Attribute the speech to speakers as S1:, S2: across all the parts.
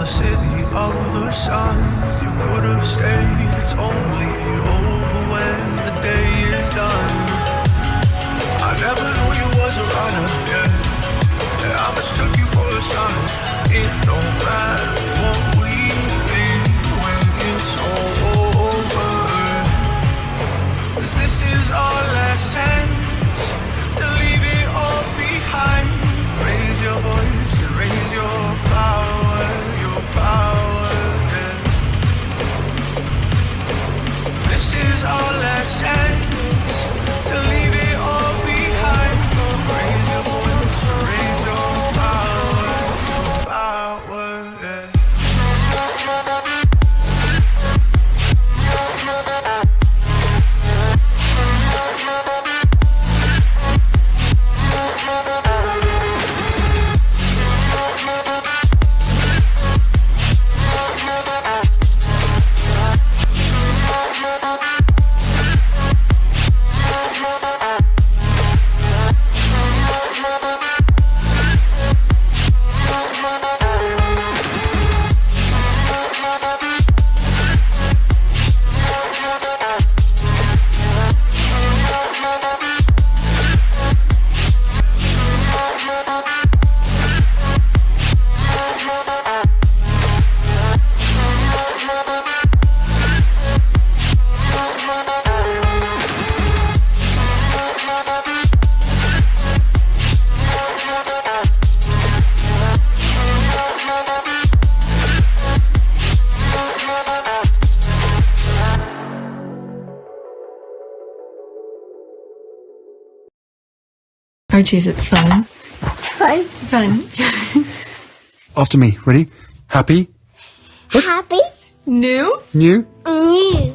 S1: the city of the sun. You could have stayed, it's only over when the day is done. I never knew you was a runner, yeah. I mistook you for a son. It don't matter what we think when it's all over. 'Cause this is our last chance to leave it all behind. Raise your voice and raise your power, yeah. This is our last chance to leave it all behind. Raise your voice and raise your power, yeah.
S2: Archie, is it fun?
S3: Fun.
S2: Fun.
S4: After me. Ready? Happy?
S3: Happy.
S2: New?
S4: New?
S3: New.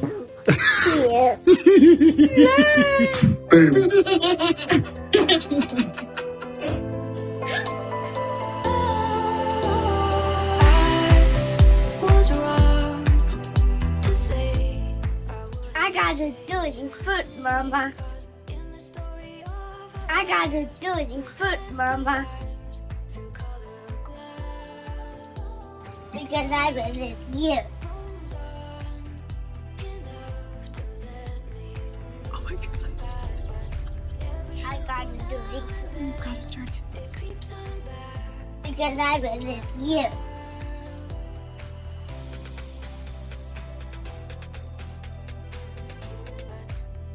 S3: I gotta do it in foot, Mama. I gotta do it in foot, Mama. Because I was with you.
S2: Oh my god.
S3: I gotta do it
S2: You gotta turn it.
S3: because I was with you.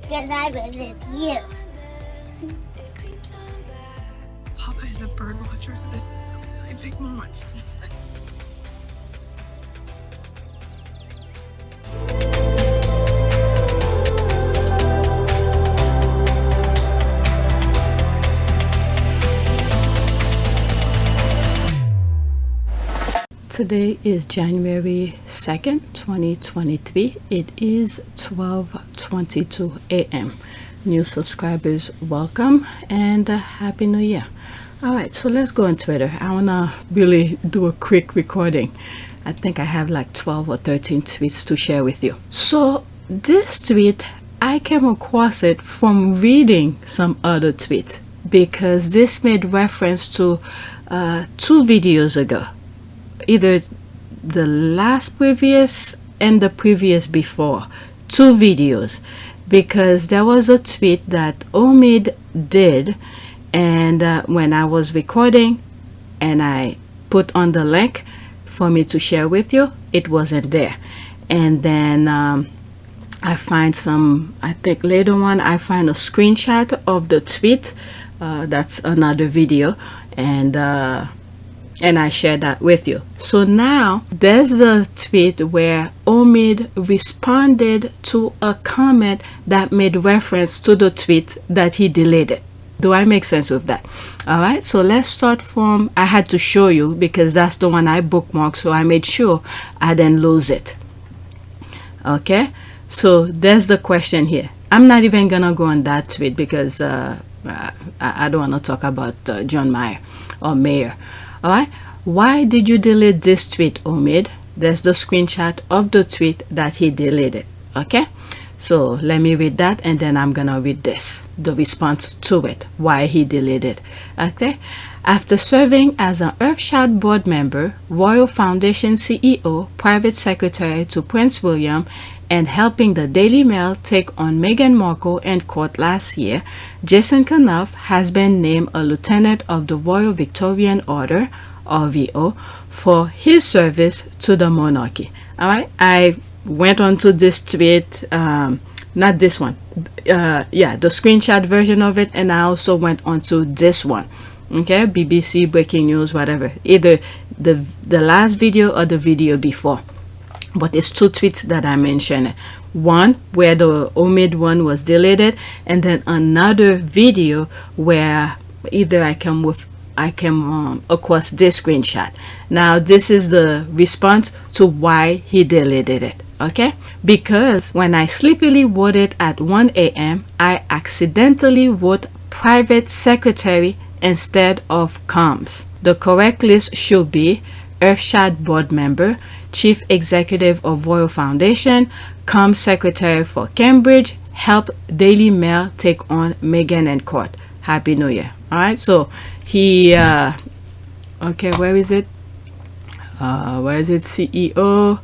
S3: Because I was with you.
S2: Papa is a bird watcher, so this is a really big moment. Today is January 2nd, 2023. It is 12:22 a.m. New subscribers, welcome and Happy New Year. Alright, so let's go on Twitter. I want to really do a quick recording. I think I have like 12 or 13 tweets to share with you. So this tweet, I came across it from reading some other tweets because this made reference to 2 videos ago. Either the last previous and the previous before. 2 videos. Because there was a tweet that Omid did, and when I was recording and I put on the link for me to share with you, it wasn't there. And then I find some, I think later on I find a screenshot of the tweet. That's another video, and I share that with you. So now there's a tweet where Omid responded to a comment that made reference to the tweet that he deleted. Do I make sense with that? All right, so let's start from, I had to show you because that's the one I bookmarked, so I made sure I didn't lose it. Okay, so there's the question here. I'm not even gonna go on that tweet because I don't want to talk about John Mayer or Mayer. All right, why did you delete this tweet, Omid? There's the screenshot of the tweet that he deleted. Okay, so let me read that and then I'm gonna read this, the response to it, why he deleted. Okay, After serving as an Earthshot board member, Royal Foundation CEO, private secretary to Prince William, and helping the Daily Mail take on Meghan Markle in court last year, Jason Kenoff has been named a Lieutenant of the Royal Victorian Order, RVO, for his service to the monarchy. All right, I went on to this tweet, not this one, yeah, the screenshot version of it, and I also went on to this one. Okay, BBC breaking news, whatever, either the last video or the video before, but it's two tweets that I mentioned. One where the Omid one was deleted, and then another video where either I came across this screenshot. Now this is the response to why he deleted it. Okay, because when I sleepily wrote it at 1 a.m. I accidentally wrote private secretary instead of comms. The correct list should be Earthshot board member, chief executive of Royal Foundation, comms secretary for Cambridge, help Daily Mail take on Meghan in court. Happy New Year. All right, so he okay, where is it? CEO,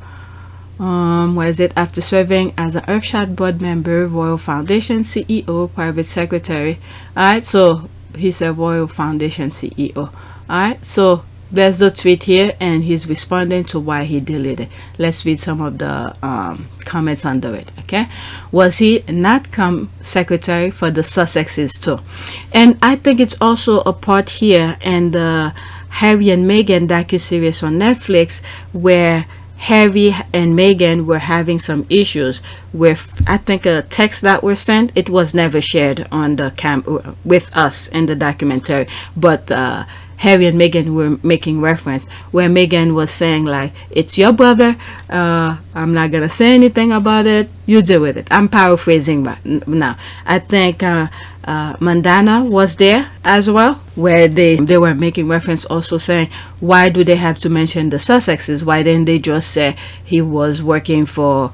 S2: where is it? After serving as an Earthshot board member, Royal Foundation CEO, private secretary. All right, so he said Royal Foundation CEO. All right, so there's the tweet here, and he's responding to why he deleted it. Let's read some of the comments under it. Okay, was he not secretary for the Sussexes too? And I think it's also a part here in the Harry and Meghan docuseries on Netflix, where Harry and Meghan were having some issues with, I think, a text that was sent. It was never shared on the with us in the documentary, but Harry and Meghan were making reference where Meghan was saying like, it's your brother, I'm not gonna say anything about it, you deal with it. I'm paraphrasing right now. I think Mandana was there as well, where they were making reference, also saying, why do they have to mention the Sussexes? Why didn't they just say he was working for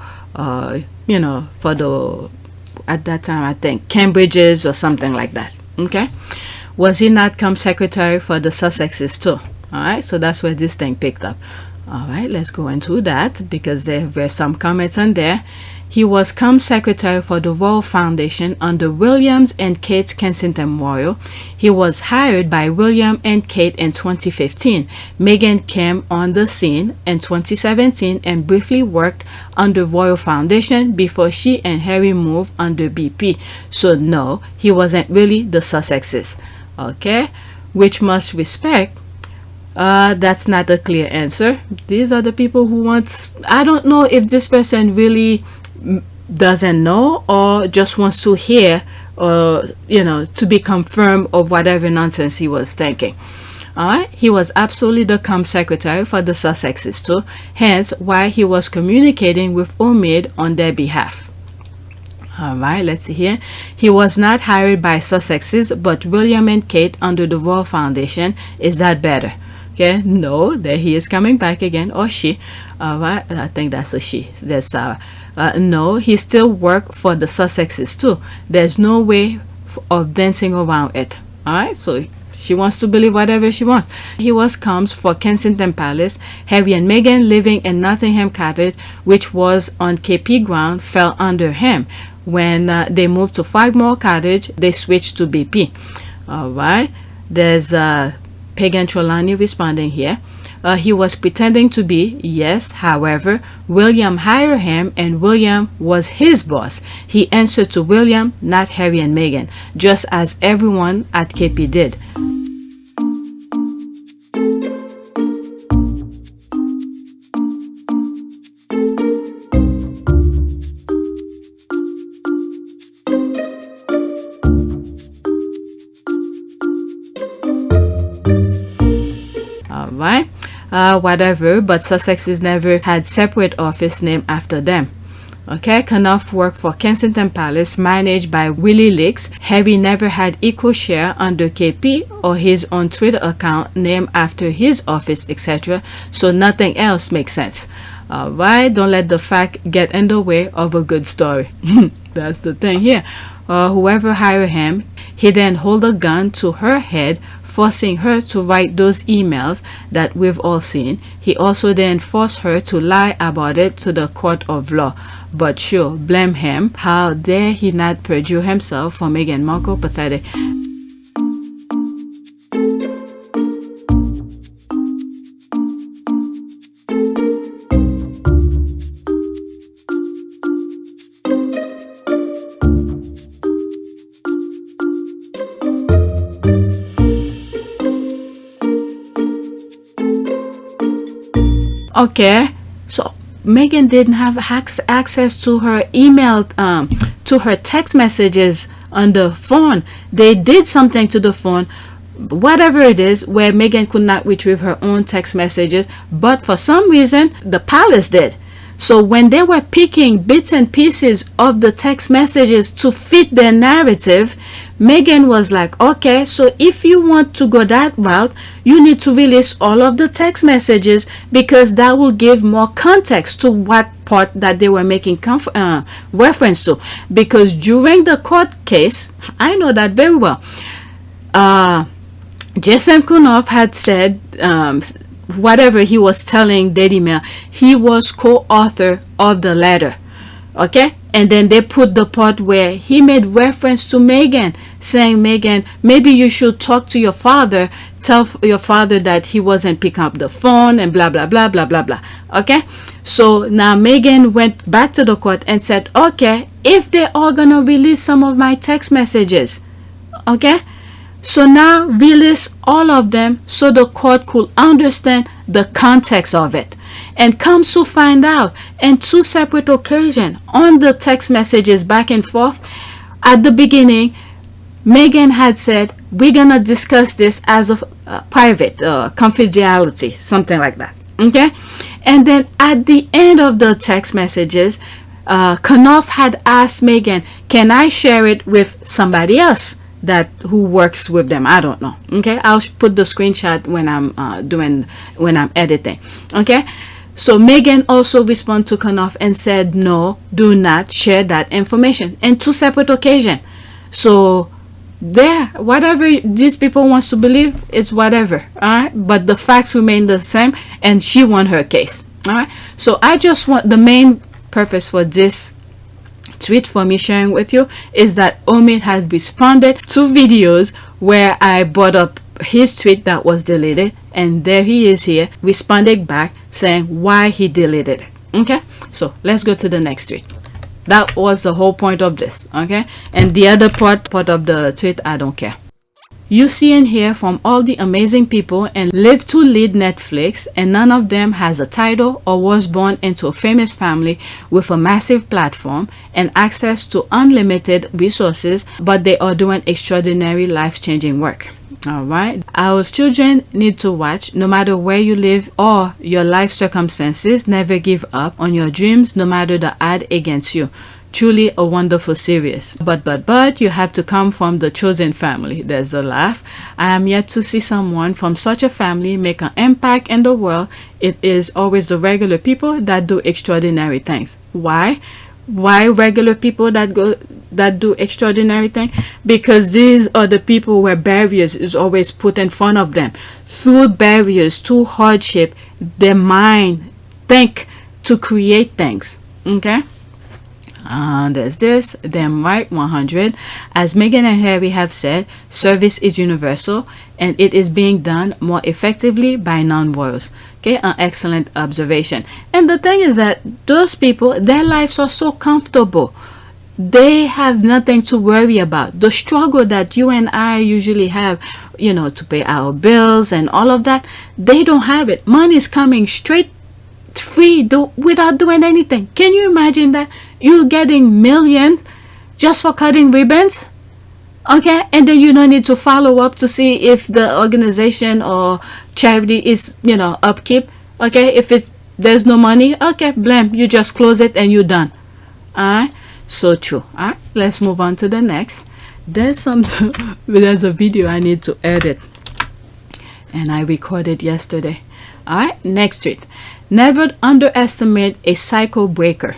S2: you know, for the, at that time I think Cambridge's or something like that. Okay, was he not secretary for the Sussexes too? All right, so that's where this thing picked up. All right, let's go into that, because there were some comments on there. He was secretary for the Royal Foundation under Williams and Kate Kensington Royal. He was hired by William and Kate in 2015. Meghan came on the scene in 2017 and briefly worked under Royal Foundation before she and Harry moved under BP. So no, he wasn't really the Sussexes. Okay, which must respect. That's not a clear answer. These are the people who want, I don't know if this person really doesn't know or just wants to hear, or you know, to be confirmed of whatever nonsense he was thinking. All right, he was absolutely the secretary for the Sussexes too, hence why he was communicating with Omid on their behalf. All right, let's see here. He was not hired by Sussexes, but William and Kate under the Royal Foundation. Is that better? Okay, no, there he is coming back again, or she. All right, I think that's a she. There's no, he still worked for the Sussexes too. There's no way of dancing around it. All right, so she wants to believe whatever she wants. He was comms for Kensington Palace. Harry and Meghan, living in Nottingham Cottage, which was on KP ground, fell under him. When they moved to Frogmore Cottage, they switched to BP. All right, there's Pagan Trelawney responding here. He was pretending to be, yes. However, William hired him and William was his boss. He answered to William, not Harry and Meghan, just as everyone at KP did. All right. Whatever, but Sussexes never had separate office named after them. Okay, Kenoff worked for Kensington Palace, managed by Willie Licks. Harry never had equal share under KP or his own Twitter account named after his office, etc. So nothing else makes sense. Alright, don't let the fact get in the way of a good story. That's the thing here. Whoever hired him, he then hold a gun to her head forcing her to write those emails that we've all seen. He also then forced her to lie about it to the court of law. But sure, blame him. How dare he not perjure himself for Meghan Markle? Pathetic. Okay, so Meghan didn't have access to her email, to her text messages on the phone. They did something to the phone, whatever it is, where Meghan could not retrieve her own text messages, but for some reason the palace did. So when they were picking bits and pieces of the text messages to fit their narrative, Meghan was like, okay, so if you want to go that route, you need to release all of the text messages, because that will give more context to what part that they were making reference to. Because during the court case, I know that very well, Jason Kunoff had said, whatever he was telling Daily Mail, he was co-author of the letter. Okay, and then they put the part where he made reference to Meghan, saying, Meghan, maybe you should talk to your father, tell your father that he wasn't picking up the phone, and blah blah blah blah blah blah. Okay, so now Meghan went back to the court and said, okay, if they are gonna release some of my text messages, okay, so now release all of them so the court could understand the context of it. And comes to find out, in 2 separate occasions on the text messages back and forth, at the beginning, Meghan had said, we're gonna discuss this as a private confidentiality, something like that. Okay, and then at the end of the text messages, Kunoff had asked Meghan, can I share it with somebody else who works with them? I don't know. Okay, I'll put the screenshot when I'm editing. Okay, so Meghan also responded to Kunoff and said, no, do not share that information, in 2 separate occasions. So there, whatever these people wants to believe, it's whatever. All right, but the facts remain the same, and she won her case. All right, so I just want, the main purpose for this tweet for me sharing with you is that Omid has responded to videos where I brought up his tweet that was deleted, and there he is here responding back saying why he deleted it. Okay, so let's go to the next tweet. That was the whole point of this. Okay, and the other part of the tweet, I don't care. You see and hear from all the amazing people and live to lead Netflix, and none of them has a title or was born into a famous family with a massive platform and access to unlimited resources, but they are doing extraordinary life-changing work. All right, our children need to watch. No matter where you live or your life circumstances, never give up on your dreams, no matter the odds against you. Truly a wonderful series. But you have to come from the chosen family. There's a laugh. I am yet to see someone from such a family make an impact in the world. It is always the regular people that do extraordinary things. Why regular people that do extraordinary things? Because these are the people where barriers is always put in front of them. Through barriers, through hardship, their mind think to create things. Okay, there's this, them right, 100. As Meghan and Harry have said, service is universal and it is being done more effectively by non-royals. Okay, an excellent observation. And the thing is that those people, their lives are so comfortable. They have nothing to worry about. The struggle that you and I usually have, you know, to pay our bills and all of that, they don't have it. Money is coming straight free without doing anything. Can you imagine that? You're getting millions just for cutting ribbons, okay, and then you don't need to follow up to see if the organization or charity is, you know, upkeep. Okay, if there's no money, okay, blame, you just close it and you're done. All right, so true. All right, let's move on to the next. There's a video I need to edit and I recorded yesterday. All right, next tweet. Never underestimate a cycle breaker.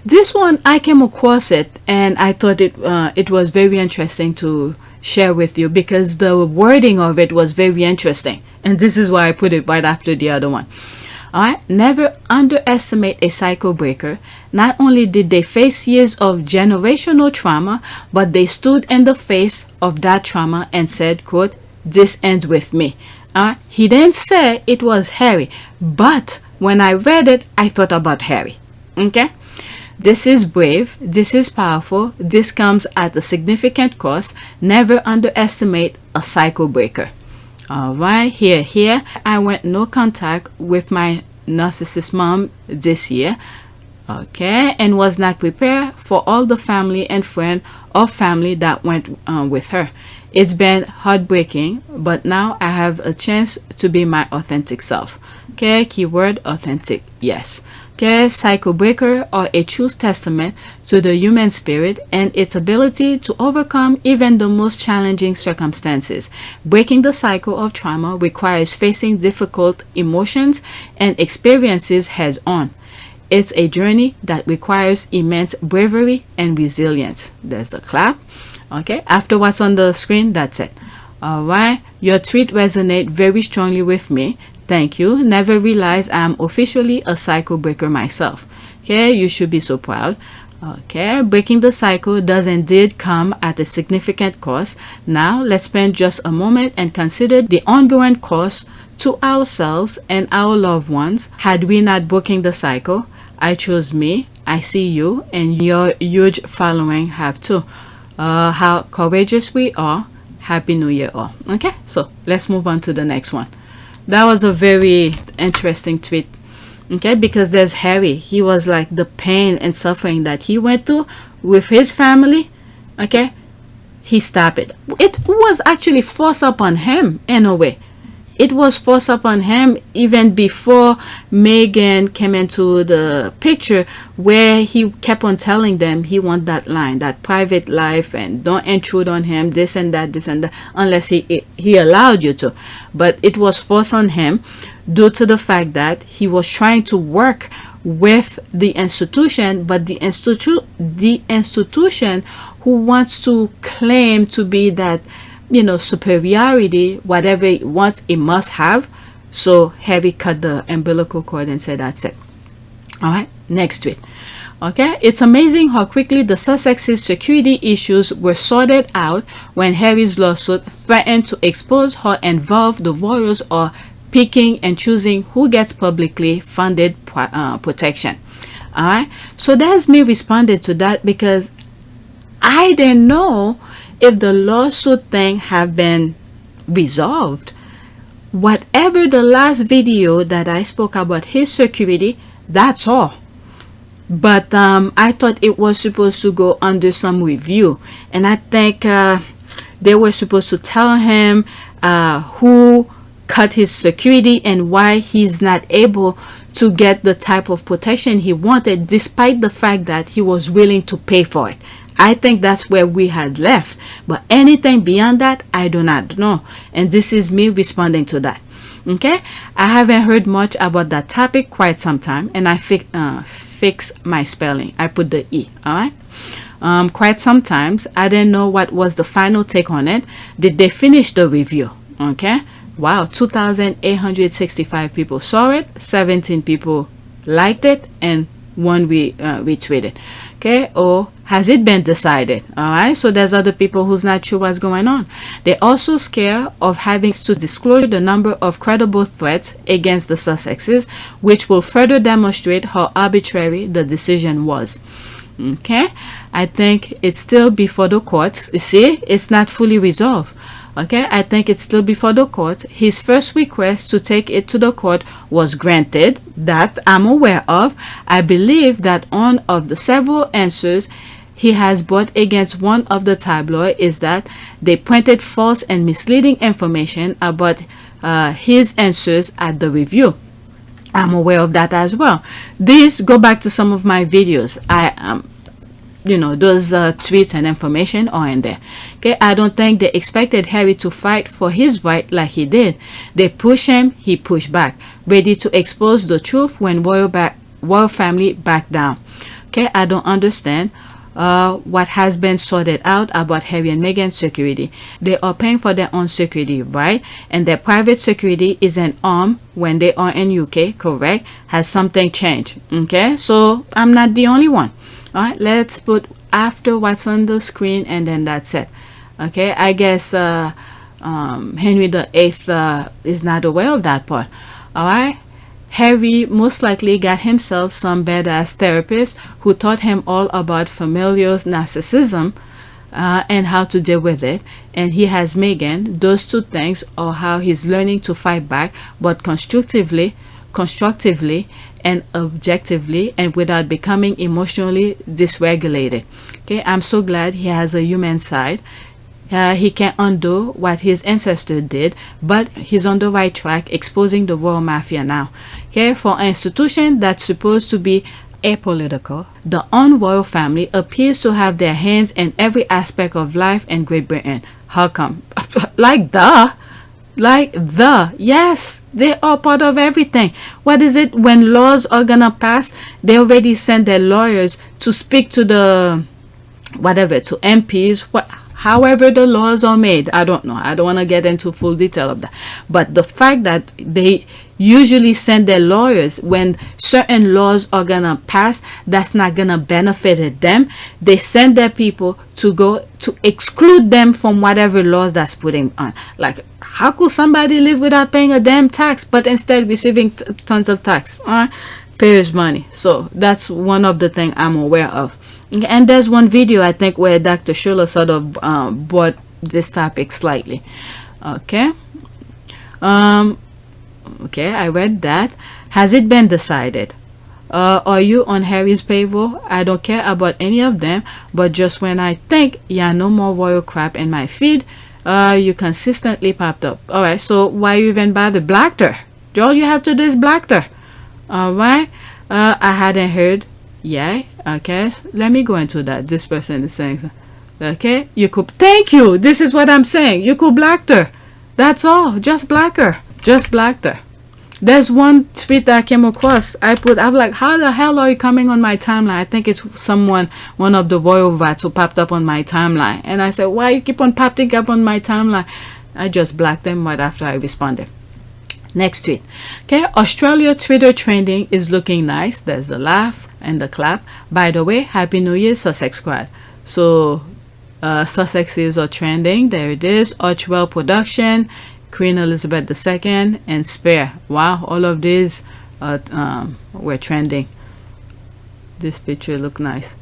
S2: This one, I came across it and I thought it was very interesting to share with you because the wording of it was very interesting. And this is why I put it right after the other one. Alright, never underestimate a cycle breaker. Not only did they face years of generational trauma, but they stood in the face of that trauma and said, quote, "This ends with me." He didn't say it was Harry, but when I read it, I thought about Harry. Okay? This is brave. This is powerful. This comes at a significant cost. Never underestimate a cycle breaker. All right, here. I went no contact with my narcissist mom this year. Okay, and was not prepared for all the family and friend or family that went with her. It's been heartbreaking, but now I have a chance to be my authentic self. Okay, keyword authentic, yes. Okay, cycle breaker are a true testament to the human spirit and its ability to overcome even the most challenging circumstances. Breaking the cycle of trauma requires facing difficult emotions and experiences head on. It's a journey that requires immense bravery and resilience. There's the clap. Okay, after what's on the screen, that's it. All right, your tweet resonates very strongly with me. Thank you. Never realized I'm officially a cycle breaker myself. Okay, you should be so proud. Okay, breaking the cycle does indeed come at a significant cost. Now, let's spend just a moment and consider the ongoing cost to ourselves and our loved ones had we not broken the cycle. I chose me, I see you, and your huge following have too. How courageous we are. Happy New Year all. Okay, so let's move on to the next one. That was a very interesting tweet. Okay, because there's Harry. He was like the pain and suffering that he went through with his family. Okay, he stopped it. It was actually forced upon him in a way. It was forced upon him even before Meghan came into the picture, where he kept on telling them he want that line, that private life, and don't intrude on him, this and that, unless he allowed you to. But it was forced on him due to the fact that he was trying to work with the institution, but the institution who wants to claim to be that, you know, superiority, whatever it wants, it must have. So Harry cut the umbilical cord and said that's it. All right, next tweet. Okay, it's amazing how quickly the Sussexes' security issues were sorted out when Harry's lawsuit threatened to expose how involved the royals are picking and choosing who gets publicly funded protection. All right, so that's me responded to that because I didn't know if the lawsuit thing have been resolved. Whatever the last video that I spoke about his security, that's all. But I thought it was supposed to go under some review, and I think they were supposed to tell him who cut his security and why he's not able to get the type of protection he wanted, despite the fact that he was willing to pay for it. I think that's where we had left, but anything beyond that, I do not know, and this is me responding to that. Okay, I haven't heard much about that topic quite some time, and I fix my spelling. I put the E. All right. Quite sometimes I didn't know what was the final take on it. Did they finish the review? Okay. Wow, 2,865 people saw it, 17 people liked it, and one retweeted. Okay, or has it been decided? All right, so there's other people who's not sure what's going on. They're also scared of having to disclose the number of credible threats against the Sussexes, which will further demonstrate how arbitrary the decision was. Okay, I think it's still before the courts. You see, it's not fully resolved. Okay, I think it's still before the court. His first request to take it to the court was granted. That I'm aware of. I believe that one of the several answers he has brought against one of the tabloids is that they printed false and misleading information about his answers at the review. I'm aware of that as well. These go back to some of my videos. You know, those tweets and information are in there. Okay, I don't think they expected Harry to fight for his right like he did. They pushed him, he pushed back, ready to expose the truth when royal family backed down. Okay, I don't understand what has been sorted out about Harry and Meghan's security. They are paying for their own security, right? And their private security is an arm when they are in UK, correct? Has something changed? Okay, so I'm not the only one. All right, let's put after what's on the screen, and then that's it. Okay, I guess Henry VIII is not aware of that part. All right. Harry most likely got himself some badass therapist who taught him all about familial narcissism and how to deal with it. And he has Meghan. Those two things are how he's learning to fight back, but constructively, and objectively, and without becoming emotionally dysregulated. Okay, I'm so glad he has a human side. He can undo what his ancestor did, but he's on the right track, exposing the royal mafia now. Okay, for an institution that's supposed to be apolitical, the unroyal family appears to have their hands in every aspect of life in Great Britain. How come? Yes, they are part of everything. What is it? When laws are gonna pass, they already send their lawyers to speak to the to MPs, however the laws are made. I don't know, I don't want to get into full detail of that, but the fact that they usually send their lawyers when certain laws are gonna pass that's not gonna benefit them, they send their people to go to exclude them from whatever laws that's putting on. Like, how could somebody live without paying a damn tax but instead receiving tons of tax? Payers money. So that's one of the things I'm aware of. And there's one video, I think, where Dr. Schuller sort of brought this topic slightly. Okay. Okay, I read that. Has it been decided? Are you on Harry's payroll? I don't care about any of them, but just when I think, yeah, no more royal crap in my feed, you consistently popped up. Alright, so why you even bother? Blocked her. All you have to do is block her. Alright. I hadn't heard. Yeah, okay, so let me go into that. This person is saying, okay, you could, thank you, this is what I'm saying, you could block her. That's all, just block her. Just blocked her. There's one tweet that I came across. I'm like, how the hell are you coming on my timeline? I think it's one of the royal rats who popped up on my timeline. And I said, why you keep on popping up on my timeline? I just blocked them right after I responded. Next tweet. Okay, Australia Twitter trending is looking nice. There's the laugh and the clap. By the way, Happy New Year, Sussex squad. So Sussexes are trending. There it is. Archwell production, Queen Elizabeth II, and Spare. Wow, all of these were trending. This picture look nice.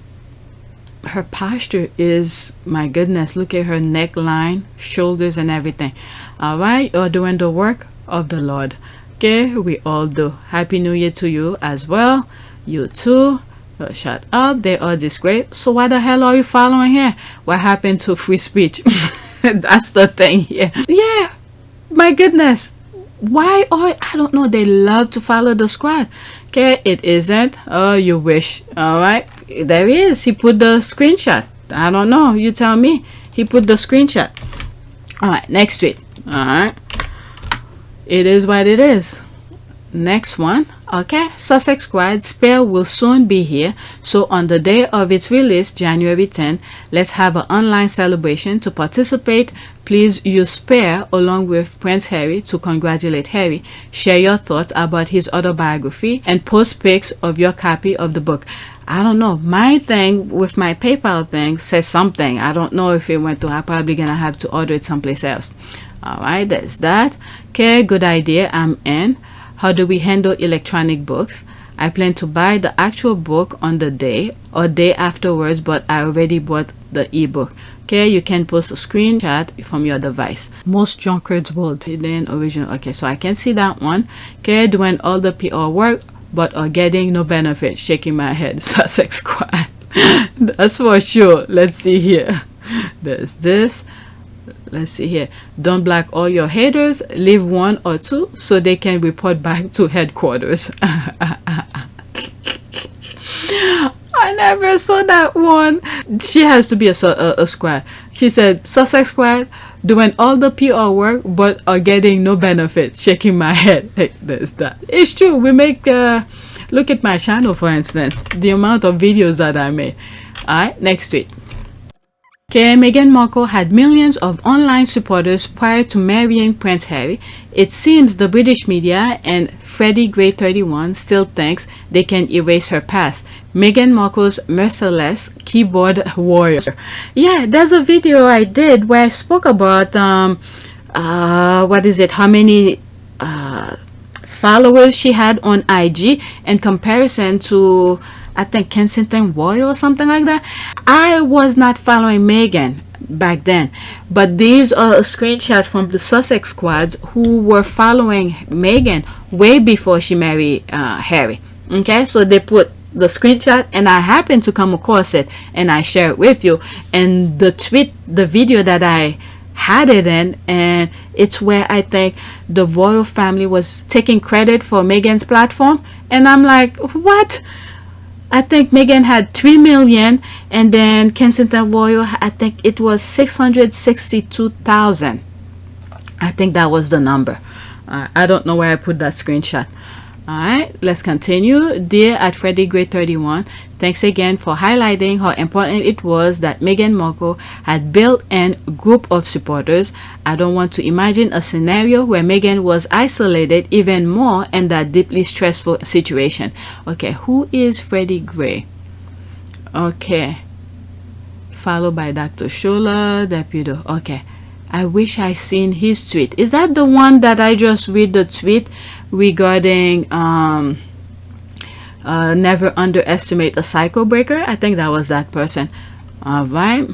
S2: Her posture is, my goodness, look at her neckline, shoulders, and everything. All right, you're doing the work of the Lord. Okay, we all do. Happy New Year to you as well. You too. Shut up, they are disgraced. So why the hell are you following here? What happened to free speech? That's the thing here. Yeah, my goodness, why are, I don't know, they love to follow the squad. Okay, it isn't. Oh, you wish. All right, there he is. He put the screenshot. I don't know, you tell me. He put the screenshot. All right, next tweet. All right, it is what it is. Next one. Okay, Sussex squad, Spare will soon be here, so on the day of its release, January 10, let's have an online celebration. To participate, please use Spare along with Prince Harry to congratulate Harry, share your thoughts about his autobiography, and post pics of your copy of the book. I don't know, my thing with my PayPal thing says something. I don't know if it went through. I'm probably gonna have to order it someplace else. Alright, there's that. Okay, good idea, I'm in. How do we handle electronic books? I plan to buy the actual book on the day or day afterwards, but I already bought the ebook. Okay, you can post a screenshot from your device. Most drunkards will then original. Okay, so I can see that one. Okay, doing all the PR work but are getting no benefit. Shaking my head. Sussex squad. That's for sure. Let's see here. There's this. Let's see here. Don't block all your haters. Leave one or two so they can report back to headquarters. I never saw that one. She has to be a squad. She said, Sussex squad doing all the PR work but are getting no benefit. Shaking my head. Hey, there's that. It's true. We make look at my channel, for instance, the amount of videos that I made. Alright, next tweet. Okay, Meghan Markle had millions of online supporters prior to marrying Prince Harry. It seems the British media and Freddie Gray 31 still thinks they can erase her past. Meghan Markle's merciless keyboard warrior. Yeah, there's a video I did where I spoke about what is it? How many followers she had on IG in comparison to, I think, Kensington Royal or something like that. I was not following Meghan back then, but these are a screenshot from the Sussex squads who were following Meghan way before she married Harry. Okay, so they put the screenshot and I happened to come across it and I share it with you. And the tweet, the video that I had it in, and it's where I think the royal family was taking credit for Meghan's platform, and I'm like, what? I think Meghan had 3 million, and then Kensington Royal, I think it was 662,000. I think that was the number. I don't know where I put that screenshot. Alright, let's continue. Dear at Freddie Gray 31, thanks again for highlighting how important it was that Meghan Markle had built a group of supporters. I don't want to imagine a scenario where Meghan was isolated even more in that deeply stressful situation. Okay, who is Freddie Gray? Okay, followed by Dr. Shola, Deputy. Okay, I wish I seen his tweet. Is that the one that I just read the tweet regarding never underestimate a cycle breaker? I think that was that person. All right.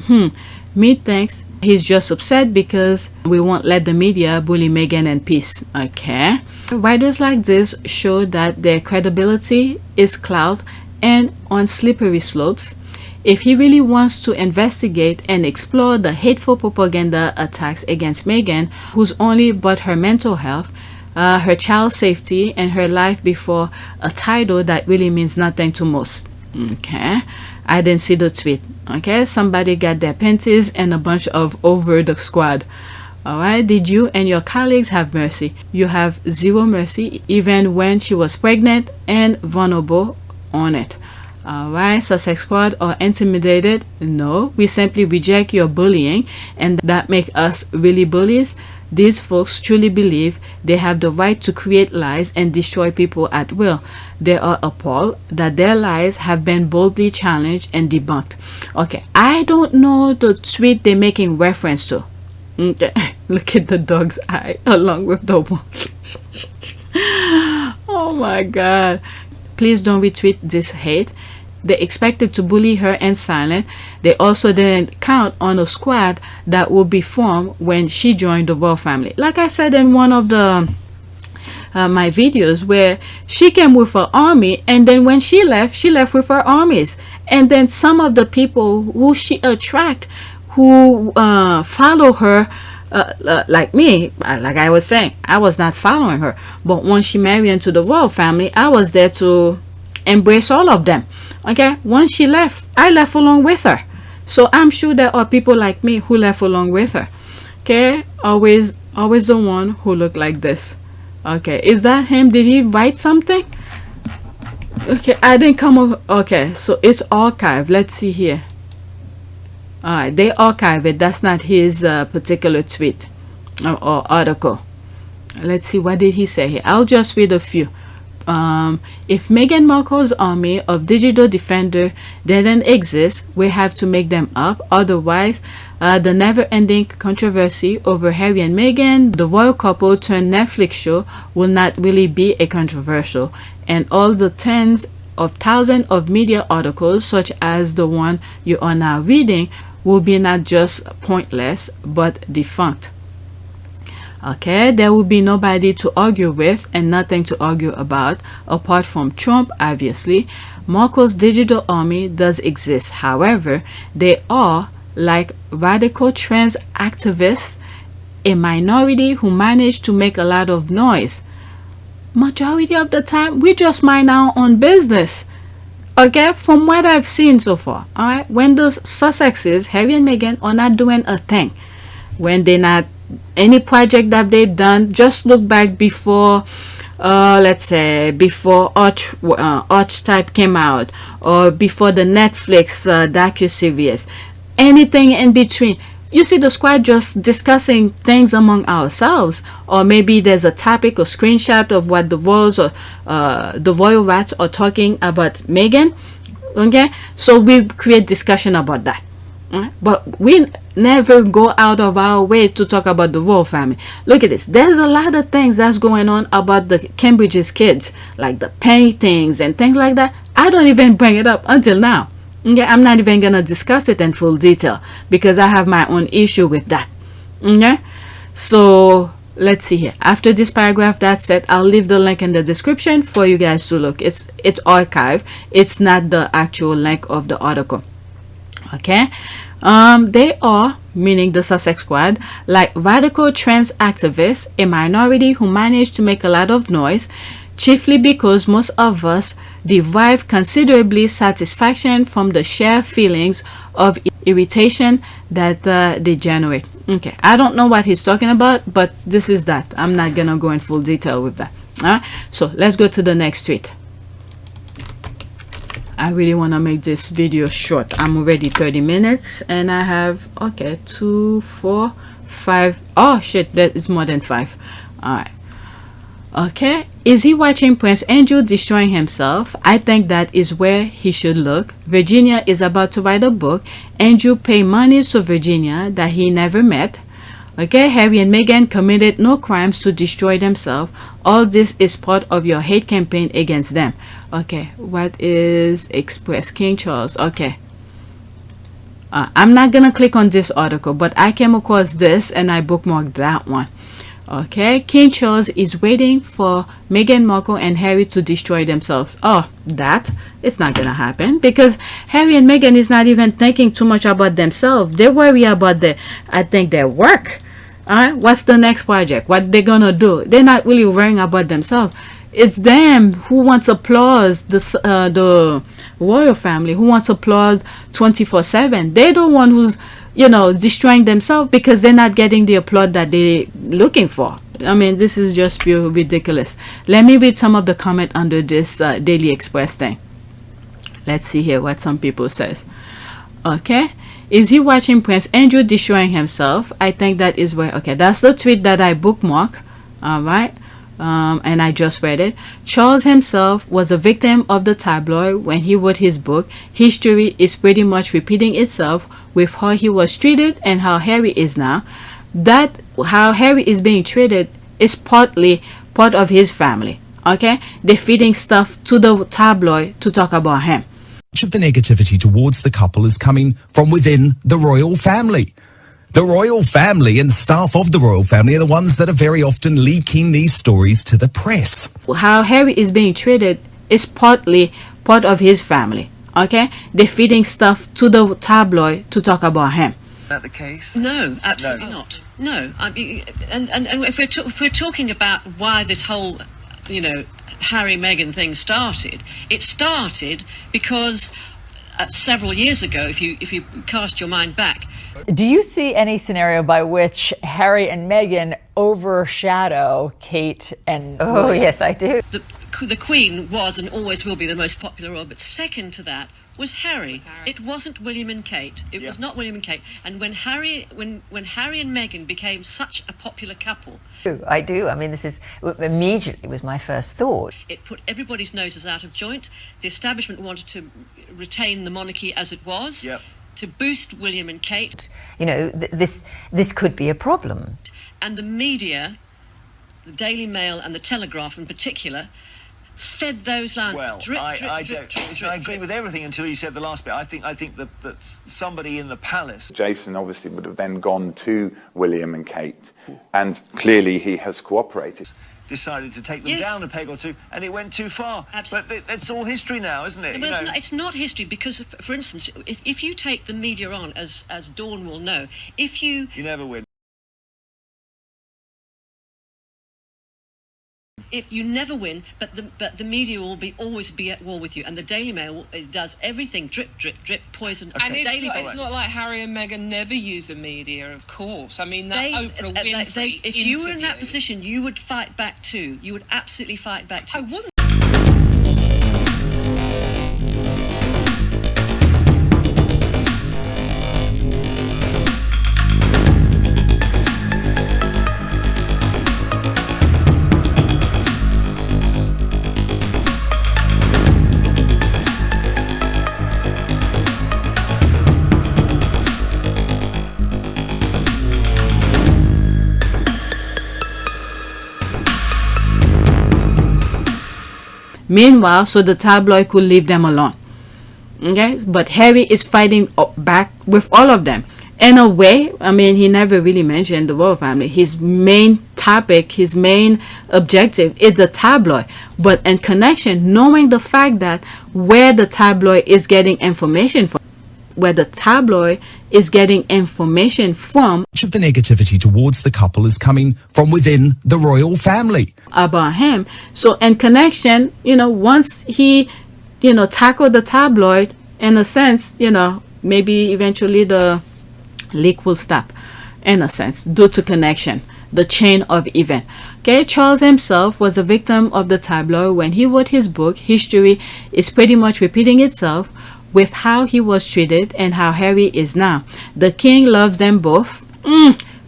S2: Me thinks he's just upset because we won't let the media bully Meghan in peace. Okay. Writers like this show that their credibility is clout and on slippery slopes. If he really wants to investigate and explore the hateful propaganda attacks against Meghan, who's only but her mental health, her child's safety, and her life before a title that really means nothing to most. Okay, I didn't see the tweet. Okay, somebody got their panties and a bunch of over the squad. Alright, did you and your colleagues have mercy? You have zero mercy, even when she was pregnant and vulnerable on it. Alright, Sussex squad are intimidated? No, we simply reject your bullying, and that make us really bullies. These folks truly believe they have the right to create lies and destroy people at will. They are appalled that their lies have been boldly challenged and debunked. Okay, I don't know the tweet they're making reference to. Okay, look at the dog's eye along with the one. Oh my god. Please don't retweet this hate. They expected to bully her in silence. They also didn't count on a squad that would be formed when she joined the royal family. Like I said in one of the my videos, where she came with her army, and then when she left with her armies. And then some of the people who she attract, who follow her, like me, like I was saying, I was not following her, but once she married into the royal family, I was there to embrace all of them. Okay, once she left, I left along with her. So I'm sure there are people like me who left along with her. Okay, always the one who looked like this. Okay, is that him? Did he write something? Okay, I didn't come. Okay, so it's archived. Let's see here. Alright, they archive it. That's not his particular tweet or article. Let's see, what did he say here? I'll just read a few. If Meghan Markle's army of digital defender didn't exist, we have to make them up. Otherwise, the never-ending controversy over Harry and Meghan, the royal couple turned Netflix show, will not really be a controversial. And all the tens of thousands of media articles, such as the one you are now reading, will be not just pointless, but defunct. Okay, there will be nobody to argue with and nothing to argue about apart from Trump, obviously. Markle's digital army does exist. However, they are, like radical trans activists, a minority who manage to make a lot of noise. Majority of the time, we just mind our own business. Okay, from what I've seen so far, alright, when the Sussexes, Harry and Meghan, are not doing a thing, when they're not any project that they've done, just look back before let's say before Archetype came out, or before the Netflix docu-series, anything in between. You see the squad just discussing things among ourselves, or maybe there's a topic or screenshot of what the royals or the royal rats are talking about Meghan. Okay, so we create discussion about that. But we never go out of our way to talk about the royal family. Look at this. There's a lot of things that's going on about the Cambridge's kids, like the paintings and things like that. I don't even bring it up until now. Okay, I'm not even gonna discuss it in full detail because I have my own issue with that. Okay, so let's see here. After this paragraph, that's it. I'll leave the link in the description for you guys to look. It's archived. It's not the actual link of the article. Okay, they are, meaning the Sussex squad, like radical trans activists, a minority who manage to make a lot of noise, chiefly because most of us derive considerably satisfaction from the shared feelings of irritation that they generate. Okay, I don't know what he's talking about, but this is that. I'm not gonna go in full detail with that. So let's go to the next tweet. I really want to make this video short. I'm already 30 minutes and I have, okay, 2, 4, 5. Oh shit, that is more than 5. All right. Okay, is he watching Prince Andrew destroying himself? I think that is where he should look. Virginia is about to write a book. Andrew paid money to Virginia that he never met. Okay, Harry and Meghan committed no crimes to destroy themselves. All this is part of your hate campaign against them. Okay, what is Express King Charles? Okay, I'm not gonna click on this article, but I came across this and I bookmarked that one. Okay, King Charles is waiting for Meghan Markle and Harry to destroy themselves. Oh, that it's not gonna happen because Harry and Meghan is not even thinking too much about themselves. They worry about their work. What's the next project? What they gonna do? They're not really worrying about themselves. It's them who wants applause. The royal family who wants applause 24/7. They're the one who's, you know, destroying themselves because they're not getting the applause that they're looking for. I mean, this is just pure ridiculous. Let me read some of the comment under this Daily Express thing. Let's see here what some people says. Okay, is he watching Prince Andrew destroying himself? I think that is where, okay, that's the tweet that I bookmark. All right. And I just read it. Charles himself was a victim of the tabloid when he wrote his book. History is pretty much repeating itself with how he was treated and how Harry is now. That how Harry is being treated is partly part of his family. Okay, they're feeding stuff to the tabloid to talk about him.
S5: Much of the negativity towards the couple is coming from within the royal family. The royal family and staff of the royal family are the ones that are very often leaking these stories to the press.
S2: How Harry is being treated is partly part of his family. Okay, they're feeding stuff to the tabloid to talk about him.
S6: Is that the case?
S7: No, absolutely not. No, I mean, and if we're talking about why this whole, you know, Harry Meghan thing started, it started because several years ago, if you cast your mind back.
S8: Do you see any scenario by which Harry and Meghan overshadow Kate and
S9: Oh, yes, I do.
S7: The Queen was and always will be the most popular royal, but second to that was Harry. It wasn't William and Kate. It was not William and Kate. And when Harry and Meghan became such a popular couple,
S9: I do. I mean, this is immediately was my first thought.
S7: it put everybody's noses out of joint. The establishment wanted to retain the monarchy as it was.
S6: Yep.
S7: To boost William and Kate.
S9: You know, this could be a problem.
S7: And the media, the Daily Mail and the Telegraph in particular, fed those lines.
S6: Well, I agree with everything until you said the last bit. I think that somebody in the palace.
S10: Jason obviously would have then gone to William and Kate, and clearly he has cooperated.
S6: Decided to take them down a peg or two, and it went too far.
S7: Absolutely.
S6: But it's all history now, isn't it?
S7: Well, it's not history because, for instance, if you take the media on, as Dawn will know,
S6: you never win.
S7: if you never win, but the media will always be at war with you, and the Daily Mail does everything drip, drip, drip, poison.
S11: And it's not like Harry and Meghan never use the media, of course. I mean, that Oprah Winfrey
S7: if you were in that position, you would fight back too. You would absolutely fight back too.
S11: I wouldn't.
S2: Meanwhile, so the tabloid could leave them alone. Okay, but Harry is fighting back with all of them. In a way, I mean, he never really mentioned the royal family. His main topic, his main objective is the tabloid. But in connection, knowing the fact that where the tabloid is getting information from, much of
S5: the negativity towards the couple is coming from within the royal family.
S2: About him. So in connection, once he, tackled the tabloid, in a sense, maybe eventually the leak will stop, in a sense, due to connection, the chain of event. Okay, Charles himself was a victim of the tabloid. When he wrote his book, history is pretty much repeating itself with how he was treated and how Harry is now. The king loves them both.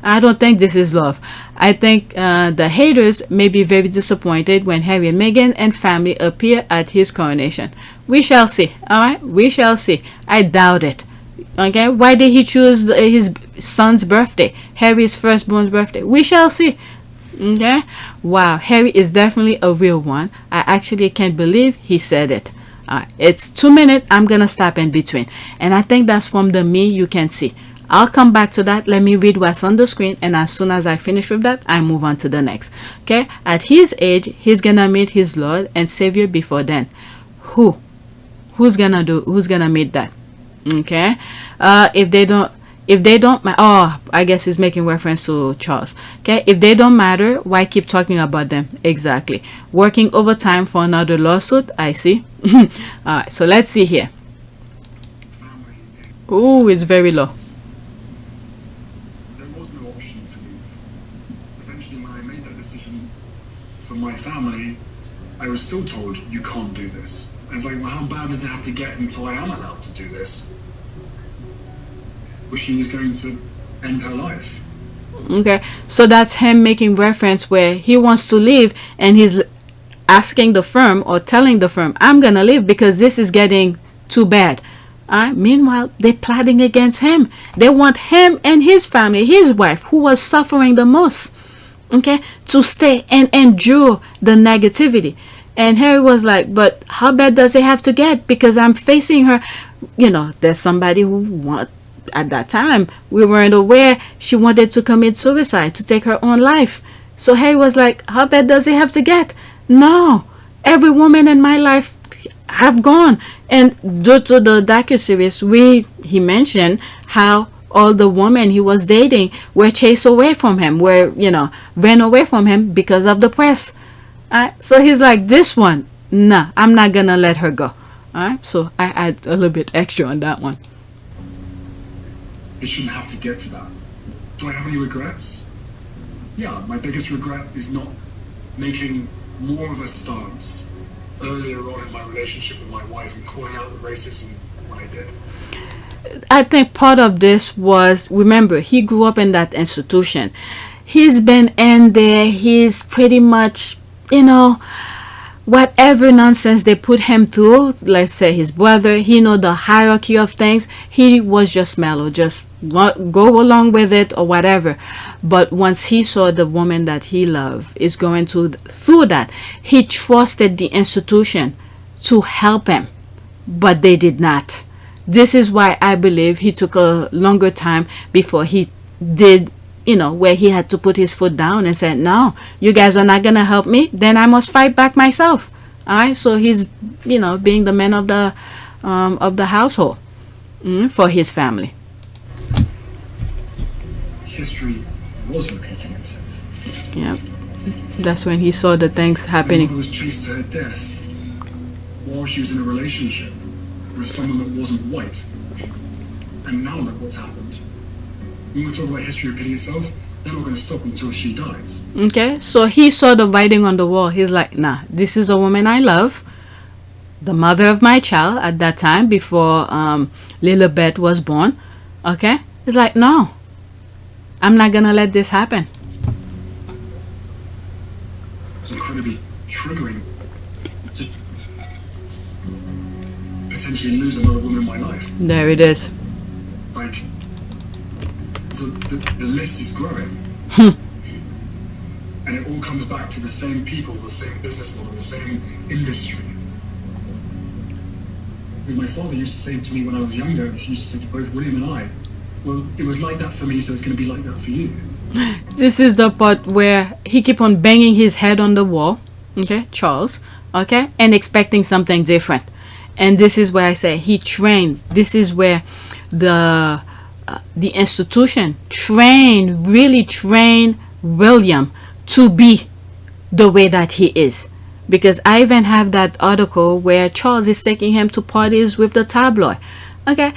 S2: I don't think this is love. I think the haters may be very disappointed when Harry and Meghan and family appear at his coronation. We shall see. Alright, we shall see. I doubt it. Okay, why did he choose his son's birthday, Harry's firstborn's birthday? We shall see. Okay, wow, Harry is definitely a real one. I actually can't believe he said it. It's 2 minutes. I'm gonna stop in between, and I think that's from the me you can see. I'll come back to that. Let me read what's on the screen, and as soon as I finish with that, I move on to the next. Okay, at his age, he's gonna meet his Lord and Savior before then. Who's gonna meet that? Okay, if they don't I guess he's making reference to Charles. Okay, if they don't matter, why keep talking about them? Exactly. Working overtime for another lawsuit. I see. All right, so let's see here. Oh, it's very low.
S12: There was no option to leave. Eventually, when I made that decision for my family, I was still told, you can't do this. I was like, well, how bad does it have to get until I am allowed to do this? Well, she was going to end her life.
S2: Okay, so that's him making reference where he wants to leave, and he's asking the firm or telling the firm, I'm gonna leave because this is getting too bad. Meanwhile, they're plotting against him. They want him and his family, his wife, who was suffering the most, okay, to stay and endure the negativity. And Harry was like, but how bad does it have to get? Because I'm facing her. There's somebody who at that time, we weren't aware she wanted to commit suicide, to take her own life. So Harry was like, how bad does it have to get? No, every woman in my life have gone. And due to the docuseries, he mentioned how all the women he was dating were chased away from him, ran away from him because of the press. So he's like, this one, nah, I'm not gonna let her go. So I add a little bit extra on that one.
S12: It shouldn't have to get to that. Do I have any regrets? Yeah, my biggest regret is not making more of a stance earlier on in my relationship with my wife and calling out the racism when I did.
S2: I think part of this was, remember, he grew up in that institution. He's been in there. He's pretty much, whatever nonsense they put him through, let's say his brother, he know the hierarchy of things. He was just mellow, just go along with it or whatever. But once he saw the woman that he loved is going through that, he trusted the institution to help him, but they did not. This is why I believe he took a longer time before he did, where he had to put his foot down and said, no, you guys are not gonna help me, then I must fight back myself. All right, so he's being the man of the household for his family.
S12: History was repeating itself.
S2: Yeah. That's when he saw the things
S12: My
S2: happening.
S12: mother was chased to her death while she was in a relationship with someone that wasn't white. And now look what's happened. You want to talk about history repeating itself? They're not going to stop until she dies.
S2: Okay, so he saw the writing on the wall. He's like, nah, this is a woman I love, the mother of my child at that time, before Lilibet was born. Okay, he's like, no, I'm not gonna let this happen.
S12: It's incredibly triggering to potentially lose another woman in my life.
S2: There it is.
S12: Like, the list is growing. And it all comes back to the same people, the same business model, the same industry. I mean, my father used to say to me when I was younger, he used to say to both William and I, well, it was like that for me, so it's going to be like that for you.
S2: This is the part where he keep on banging his head on the wall, okay, Charles, okay, and expecting something different. And this is where I say he trained. This is where the institution really trained William to be the way that he is. Because I even have that article where Charles is taking him to parties with the tabloid. Okay,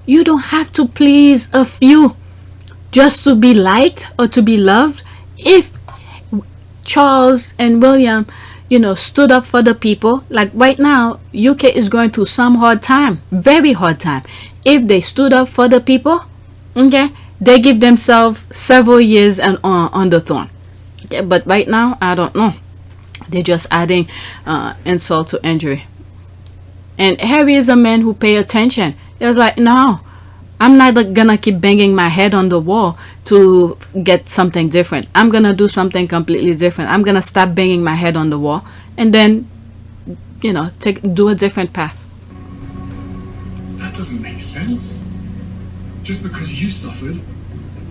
S2: you don't have to please a few just to be liked or to be loved. If Charles and William, you know, stood up for the people, like right now, UK is going through some hard time, very hard time. If they stood up for the people, okay, they give themselves several years and on the throne. Okay, but right now, I don't know. They're just adding insult to injury. And Harry is a man who pay attention. He was like, no, I'm not gonna keep banging my head on the wall to get something different. I'm gonna do something completely different. I'm gonna stop banging my head on the wall and then, you know, do a different path.
S12: That doesn't make sense. Just because you suffered,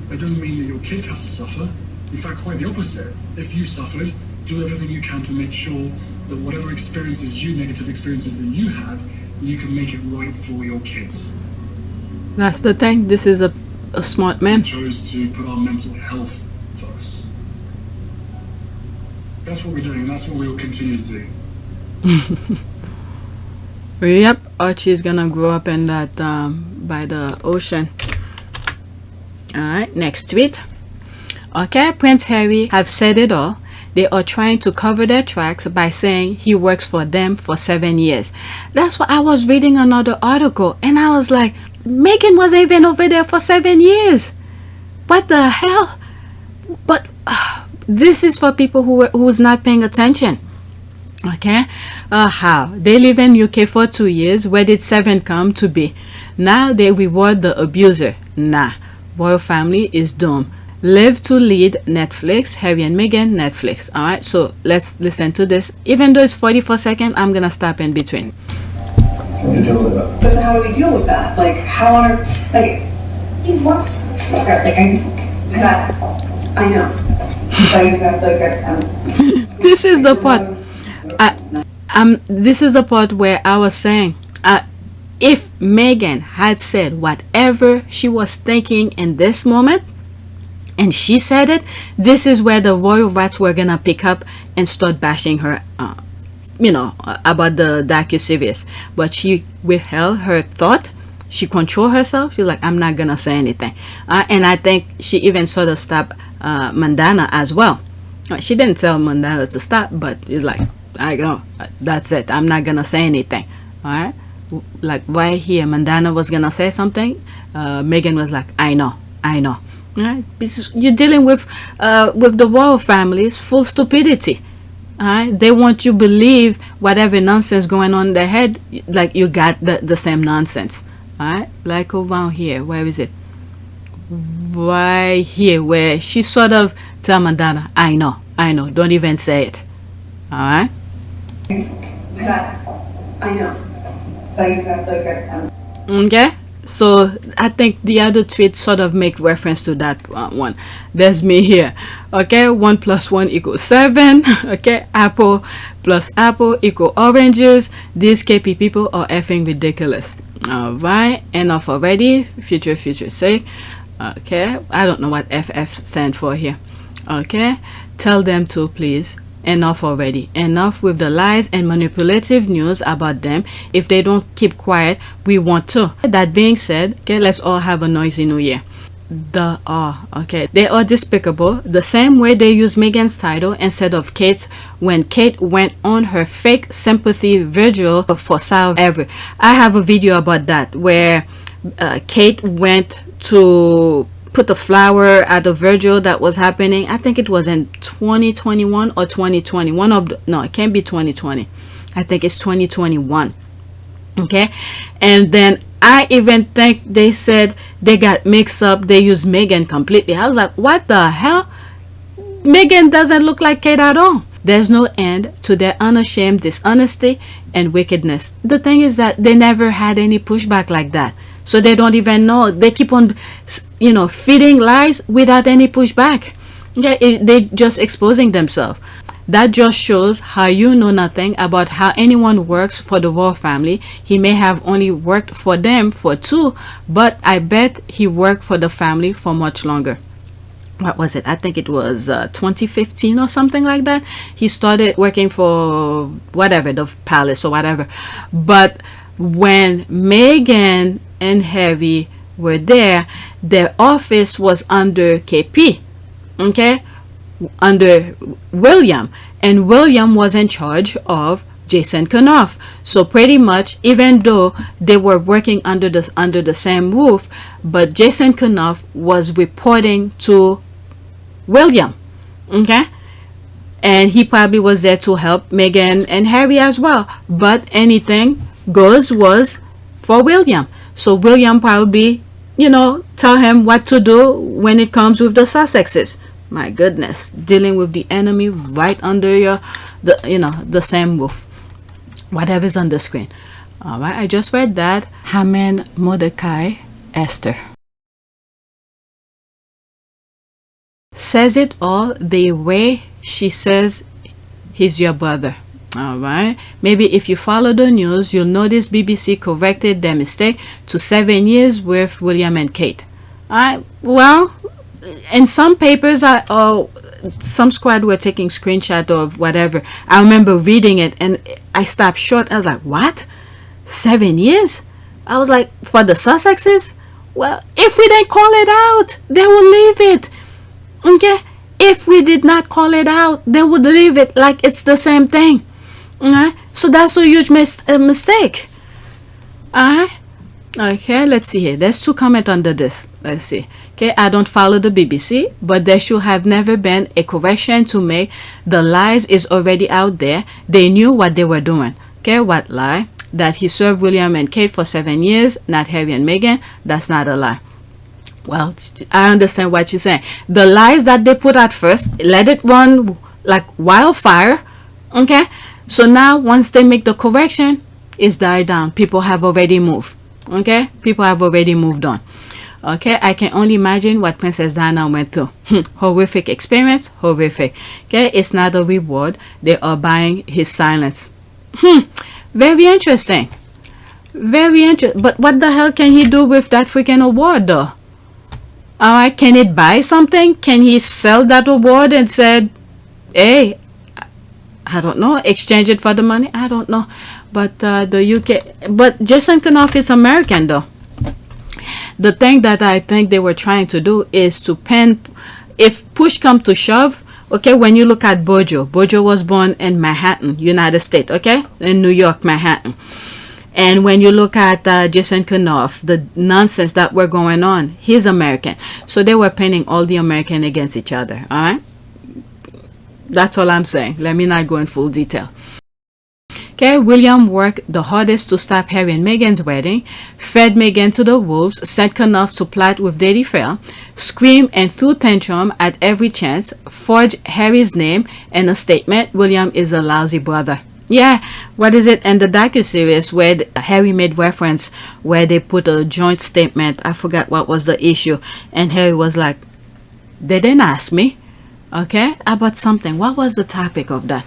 S12: that doesn't mean that your kids have to suffer. In fact, quite the opposite. If you suffered, do everything you can to make sure that whatever experiences negative experiences that you had, you can make it right for your kids.
S2: That's the thing. This is a smart man.
S12: We chose to put our mental health first. That's what we're doing, and that's what we will continue to do.
S2: Yep, Archie's gonna grow up in that by the ocean. Alright, next tweet. Okay, Prince Harry have said it all. They are trying to cover their tracks by saying he works for them for 7 years. That's what I was reading another article, and I was like, Meghan was even over there for 7 years. What the hell? But this is for people who's not paying attention. Okay, how they live in UK for 2 years. Where did 7 come to be? Now they reward the abuser. Nah, royal family is doomed. Live to Lead Netflix, Harry and Meghan Netflix. All right, so let's listen to this. Even though it's 44 seconds, I'm gonna stop in between.
S13: How do you deal with that? But so how do we deal with that? Like, how on earth, like, he works, like, I know.
S2: This is the part. This is the part where I was saying, if Meghan had said whatever she was thinking in this moment, and she said it, this is where the royal rats were gonna pick up and start bashing her, you know, about the docu-series. But she withheld her thought. She controlled herself. She's like, I'm not gonna say anything. And I think she even sort of stopped Mandana as well. She didn't tell Mandana to stop, but it's like, I go, that's it. I'm not gonna say anything. All right, like right here, Mandana was gonna say something. Meghan was like, I know. Right? Because you're dealing with the royal families, full stupidity. Right? They want you to believe whatever nonsense going on in their head, like you got the same nonsense. Right? Like around here, where is it? Right here, where she sort of tell Mandana, I know, don't even say it. Alright?
S13: I know.
S2: Okay? So I think the other tweet sort of make reference to that one. There's me here. Okay, 1 + 1 = 7. Okay, apple plus apple equal oranges. These KP people are effing ridiculous. Alright, enough already. Future sake. Okay, I don't know what FF stand for here. Okay, tell them to please. Enough already. Enough with the lies and manipulative news about them. If they don't keep quiet, we want to. That being said, okay, let's all have a noisy new year. Okay, they are despicable. The same way they use Meghan's title instead of Kate's when Kate went on her fake sympathy vigil for South Ever. I have a video about that where Kate went to put the flower at the vigil that was happening. I think it was in 2021 or 2020. No, it can't be 2020. I think it's 2021. Okay, and then I even think they said they got mixed up. They used Meghan completely. I was like, what the hell? Meghan doesn't look like Kate at all. There's no end to their unashamed dishonesty and wickedness. The thing is that they never had any pushback like that. So they don't even know. They keep on, feeding lies without any pushback. Okay, they just exposing themselves. That just shows how you know nothing about how anyone works for the royal family. He may have only worked for them for 2, but I bet he worked for the family for much longer. What was it? I think it was 2015 or something like that. He started working for whatever, the palace or whatever. But when Meghan and Harry were there, their office was under KP, okay, under William, and William was in charge of Jason Kanoff. So pretty much, even though they were working under the same roof, but Jason Kanoff was reporting to William, okay, and he probably was there to help Meghan and Harry as well. But anything goes was for William. So William probably, tell him what to do when it comes with the Sussexes. My goodness, dealing with the enemy right under the same roof. Whatever's on the screen. All right, I just read that. Haman, Mordecai, Esther. Says it all the way she says he's your brother. All right, maybe if you follow the news, you'll notice BBC corrected their mistake to 7 years with William and Kate. All right, well, in some papers, some squad were taking screenshot of whatever. I remember reading it and I stopped short. I was like, what? 7 years? I was like, for the Sussexes? Well, if we didn't call it out, they will leave it. Okay? If we did not call it out, they would leave it like it's the same thing. Okay? So that's a huge mistake. Alright? Okay, let's see here. There's 2 comments under this. Let's see. Okay, I don't follow the BBC, but there should have never been a correction to make. The lies is already out there. They knew what they were doing. Okay, what lie? That he served William and Kate for 7 years, not Harry and Meghan. That's not a lie. Well, I understand what you're saying. The lies that they put out first, let it run like wildfire. Okay, so now once they make the correction, it's died down. People have already moved. Okay, people have already moved on. Okay, I can only imagine what Princess Diana went through. Horrific experience, horrific. Okay, it's not a reward. They are buying his silence. Very interesting. Very interesting. But what the hell can he do with that freaking award though? Alright, can it buy something? Can he sell that award and said, hey, I don't know, exchange it for the money? I don't know. But the UK, but Jason Kanoff is American though. The thing that I think they were trying to do is to pen, if push comes to shove, okay, when you look at Bojo was born in Manhattan, United States, okay, in New York, Manhattan. And when you look at Jason Kanoff, the nonsense that were going on, he's American. So they were pinning all the American against each other, all right? That's all I'm saying. Let me not go in full detail. Okay, William worked the hardest to stop Harry and Meghan's wedding, fed Meghan to the wolves, sent Kanoff to plot with Lady Fair, screamed and threw tantrum at every chance, forged Harry's name and a statement, William is a lousy brother. Yeah, what is it in the docuseries where Harry made reference where they put a joint statement, I forgot what was the issue, and Harry was like, they didn't ask me, okay, about something. What was the topic of that?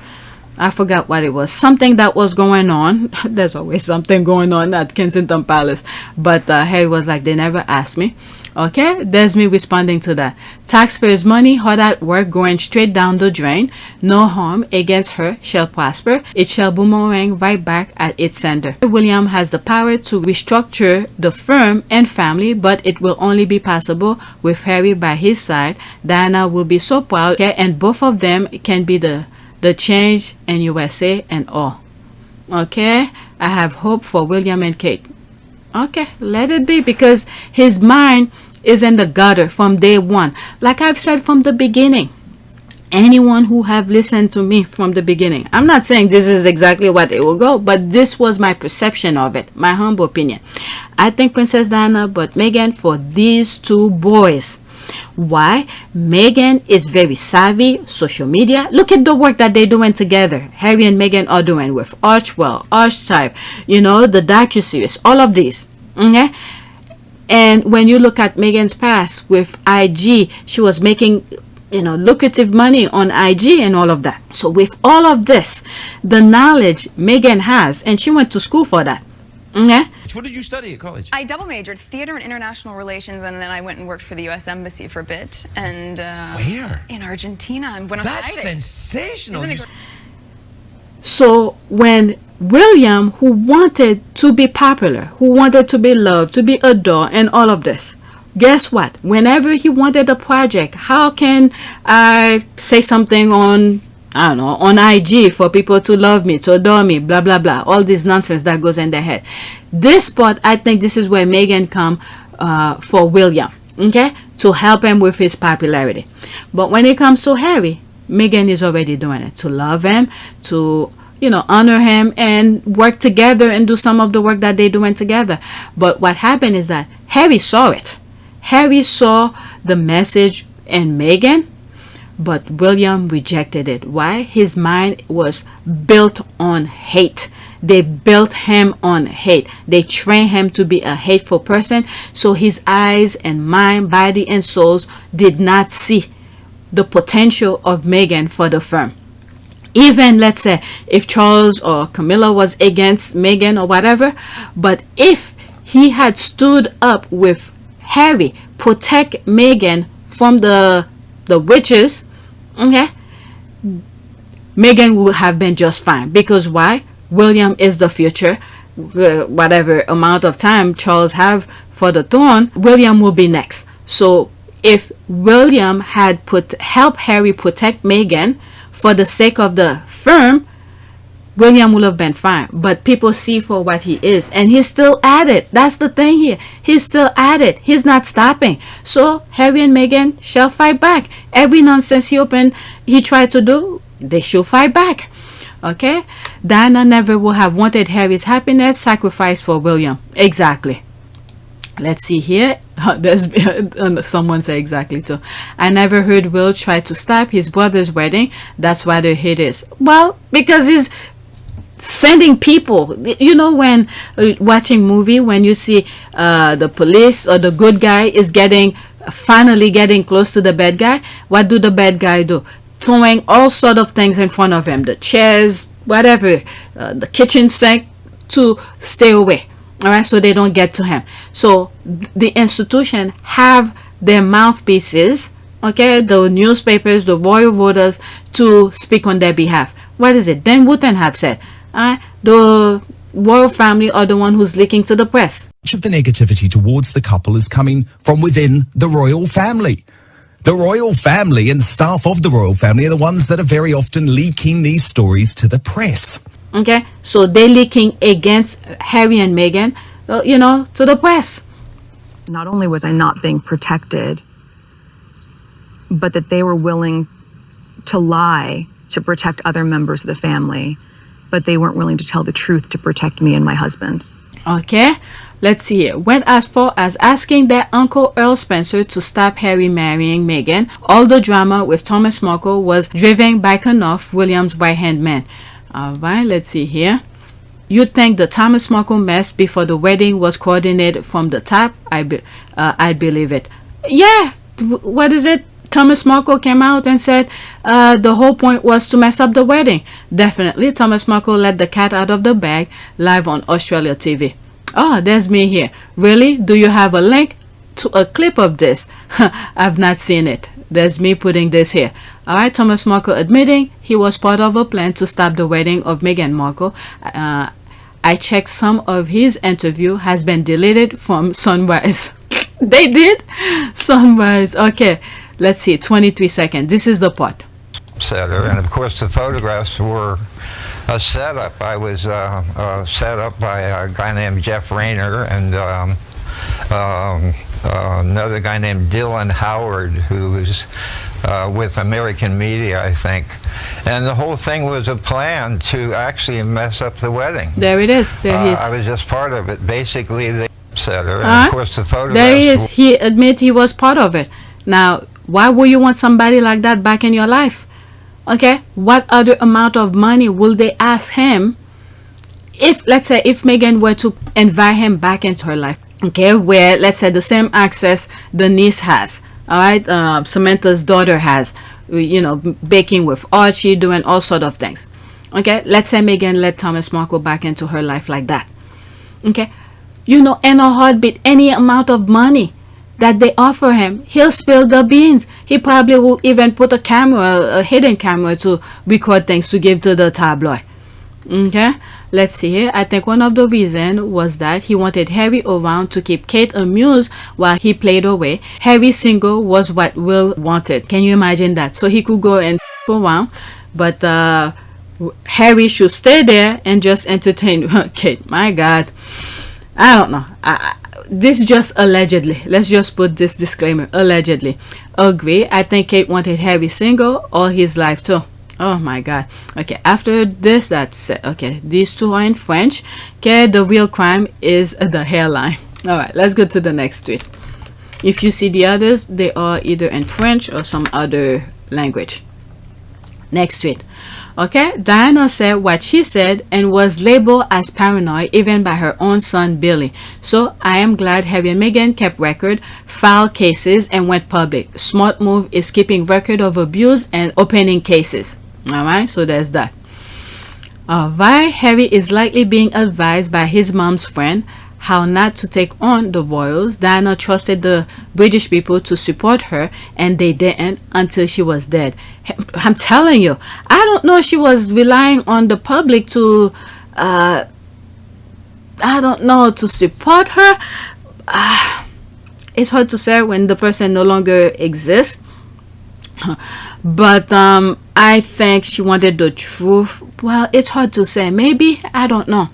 S2: I forgot what it was. Something that was going on. There's always something going on at Kensington Palace. But Harry was like, they never asked me. Okay, there's me responding to that. Taxpayers' money hard at work going straight down the drain. No harm against her shall prosper. It shall boomerang right back at its sender. William has the power to restructure the firm and family, but it will only be possible with Harry by his side. Diana will be so proud, okay, and both of them can be the change in USA and all. Okay, I have hope for William and Kate. Okay, let it be, because his mind is in the gutter from day one. Like I've said from the beginning, anyone who have listened to me from the beginning, I'm not saying this is exactly what it will go, but this was my perception of it, my humble opinion. I think Princess Diana but Meghan for these two boys. Why? Meghan is very savvy, social media. Look at the work that they're doing together. Harry and Meghan are doing with Archwell, Archetype, you know, the docuseries, all of these. Okay? And when you look at Meghan's past with IG, she was making, you know, lucrative money on IG and all of that. So with all of this, the knowledge Meghan has, and she went to school for that. Okay?
S14: What did you study at college?
S15: I double majored theater and international relations, and then I went and worked for the U.S. Embassy for a bit. And
S14: where?
S15: In Argentina, in Buenos Aires.
S14: That's sensational.
S2: So when William, who wanted to be popular, who wanted to be loved, to be adored, and all of this, guess what? Whenever he wanted a project, how can I say something on, I don't know, on IG for people to love me, to adore me, blah, blah, blah. All this nonsense that goes in their head. This part, I think this is where Meghan come for William, okay? To help him with his popularity. But when it comes to Harry, Meghan is already doing it. To love him, to, you know, honor him and work together and do some of the work that they're doing together. But what happened is that Harry saw it. Harry saw the message in Meghan, but William rejected it. Why? His mind was built on hate. They built him on hate. They trained him to be a hateful person. So his eyes and mind, body and souls did not see the potential of Meghan for the firm. Even, let's say, if Charles or Camilla was against Meghan or whatever, but if he had stood up with Harry, protect Meghan from the witches, okay, Meghan would have been just fine. Because why? William is the future. Whatever amount of time Charles have for the throne, William will be next. So if William had helped Harry protect Meghan for the sake of the firm, William would have been fine. But people see for what he is, and he's still at it. That's the thing here. He's still at it. He's not stopping. So Harry and Meghan shall fight back. Every nonsense he tried to do, they should fight back. Okay? Diana never would have wanted Harry's happiness sacrificed for William. Exactly. Let's see here. There's someone say exactly too. I never heard Will try to stop his brother's wedding. That's why the hate is. Well, because he's sending people. You know, when watching movie, when you see the police or the good guy is finally getting close to the bad guy, what do the bad guy do? Throwing all sort of things in front of him, the chairs, whatever, the kitchen sink, to stay away. All right, so they don't get to him. So the institution have their mouthpieces, okay, the newspapers, the royal voters, to speak on their behalf. What is it? Dan Wooten have said, the royal family are the one who's leaking to the press.
S5: Much of the negativity towards the couple is coming from within the royal family. The royal family and staff of the royal family are the ones that are very often leaking these stories to the press.
S2: Okay, so they're leaking against Harry and Meghan, you know, to the press.
S16: Not only was I not being protected, but that they were willing to lie to protect other members of the family, but they weren't willing to tell the truth to protect me and my husband.
S2: Okay, let's see here. Went as far as asking their uncle Earl Spencer to stop Harry marrying Meghan. All the drama with Thomas Markle was driven by Kenoff, William's right-hand man. All right, let's see here. You'd think the Thomas Markle mess before the wedding was coordinated from the top. I believe it. Yeah, what is it? Thomas Markle came out and said the whole point was to mess up the wedding. Definitely, Thomas Markle let the cat out of the bag live on Australia TV. Oh, there's me here. Really? Do you have a link to a clip of this? I've not seen it. There's me putting this here. Alright, Thomas Markle admitting he was part of a plan to stop the wedding of Meghan Markle. I checked some of his interview has been deleted from Sunrise. They did? Sunrise. Okay, let's see. 23 seconds. This is the part.
S17: Setter, and of course the photographs were a setup. I was set up by a guy named Jeff Rayner and another guy named Dylan Howard, who was with American Media, I think. And the whole thing was a plan to actually mess up the wedding.
S2: There it is. There he is.
S17: I was just part of it. Basically, they upset her. And of course, the photographs.
S2: There he is. He admit he was part of it. Now, why would you want somebody like that back in your life? Okay, what other amount of money will they ask him if, let's say, if Meghan were to invite him back into her life? Okay, where, let's say, the same access the niece has. All right, Samantha's daughter has, you know, baking with Archie, doing all sort of things. Okay, let's say Meghan let Thomas Markle back into her life like that. Okay, you know, in a heartbeat, any amount of money that they offer him, he'll spill the beans. He probably will even put a camera, a hidden camera, to record things to give to the tabloid. Okay, let's see here. I think one of the reasons was that he wanted Harry around to keep Kate amused while he played away. Harry single was what Will wanted. Can you imagine that? So he could go and around, but Harry should stay there and just entertain Kate. My God, I don't know. This just allegedly. Let's just put this disclaimer. Allegedly. Agree. I think Kate wanted Harry single all his life too. Oh my God. Okay, after this, that's it. Okay, these two are in French. Okay, the real crime is the hairline. All right, let's go to the next tweet. If you see the others, they are either in French or some other language. Next tweet. Okay, Diana said what she said and was labeled as paranoid even by her own son Billy. So I am glad Harry and Meghan kept record, filed cases, and went public. Smart move is keeping record of abuse and opening cases. Alright, so there's that. Alright, Harry is likely being advised by his mom's friend how not to take on the royals. Diana trusted the British people to support her, and they didn't until she was dead. I'm telling you, I don't know if she was relying on the public to, I don't know, to support her. It's hard to say when the person no longer exists. But I think she wanted the truth. Well, it's hard to say. Maybe, I don't know.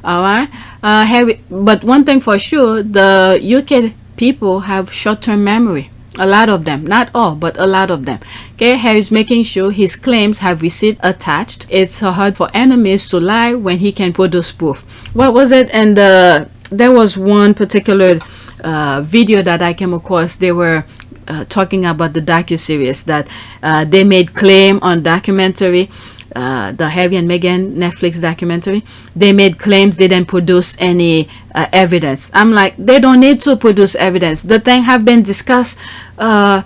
S2: Alright, Harry, but one thing for sure, the UK people have short-term memory. A lot of them, not all, but a lot of them. Okay, Harry's making sure his claims have receipt attached. It's hard for enemies to lie when he can produce proof. What was it? And there was one particular video that I came across. They were talking about the docuseries that they made claim on documentary. The Harry and Meghan Netflix documentary, they made claims, they didn't produce any evidence. I'm like, they don't need to produce evidence. The thing have been discussed regarding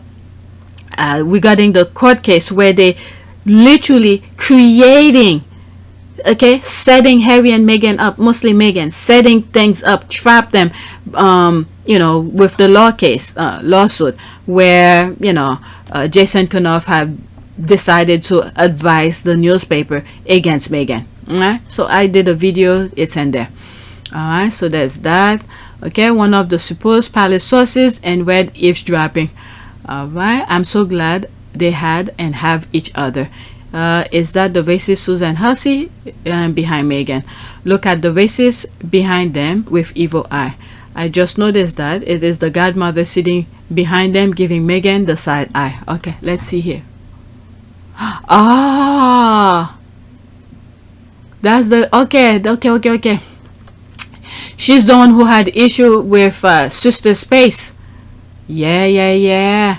S2: the court case where they literally creating, okay, setting Harry and Meghan up, mostly Meghan, setting things up, trap them, you know, with the lawsuit where, you know, Jason Kenoff have decided to advise the newspaper against Meghan. Alright, so I did a video, it's in there. Alright, so there's that. Okay, one of the supposed palace sources and read eavesdropping. Alright, I'm so glad they had and have each other. Is that the racist Susan Hussey behind Meghan? Look at the racist behind them with evil eye. I just noticed that it is the godmother sitting behind them giving Meghan the side eye. Okay, let's see here. Ah, that's the okay. She's the one who had issue with Sister Space. Yeah.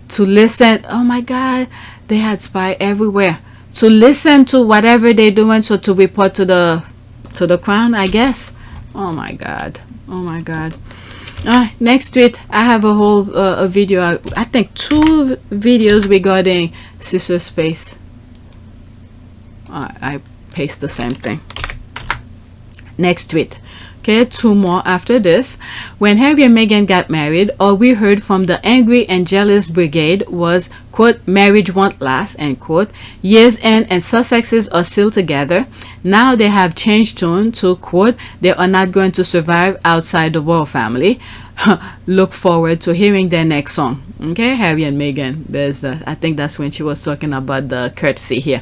S2: To listen. Oh my God, they had spy everywhere. To listen to whatever they're doing, so to report to the crown, I guess. Oh my God. Next tweet, I have a whole a video, I think 2 videos regarding Sister Space. I paste the same thing. Next tweet. Okay, 2 more after this. When Harry and Meghan got married, all we heard from the angry and jealous brigade was, quote, marriage won't last, end quote. Years End and Sussexes are still together. Now they have changed tune to, quote, they are not going to survive outside the royal family. Look forward to hearing their next song. Okay, Harry and Meghan. There's that. I think that's when she was talking about the courtesy here.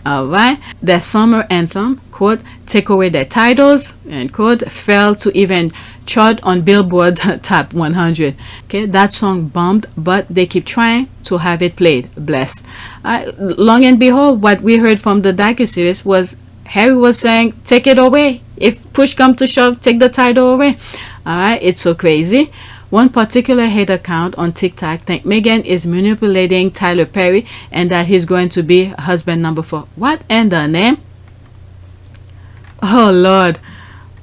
S2: Alright, their summer anthem, quote, take away their titles, end quote, fell to even chart on Billboard Top 100. Okay, that song bombed, but they keep trying to have it played. Bless. Long and behold, what we heard from the docuseries was Harry was saying, take it away. If push come to shove, take the title away. Alright, it's so crazy. One particular hate account on TikTok think Meghan is manipulating Tyler Perry and that he's going to be husband number 4. What in the name? Oh Lord.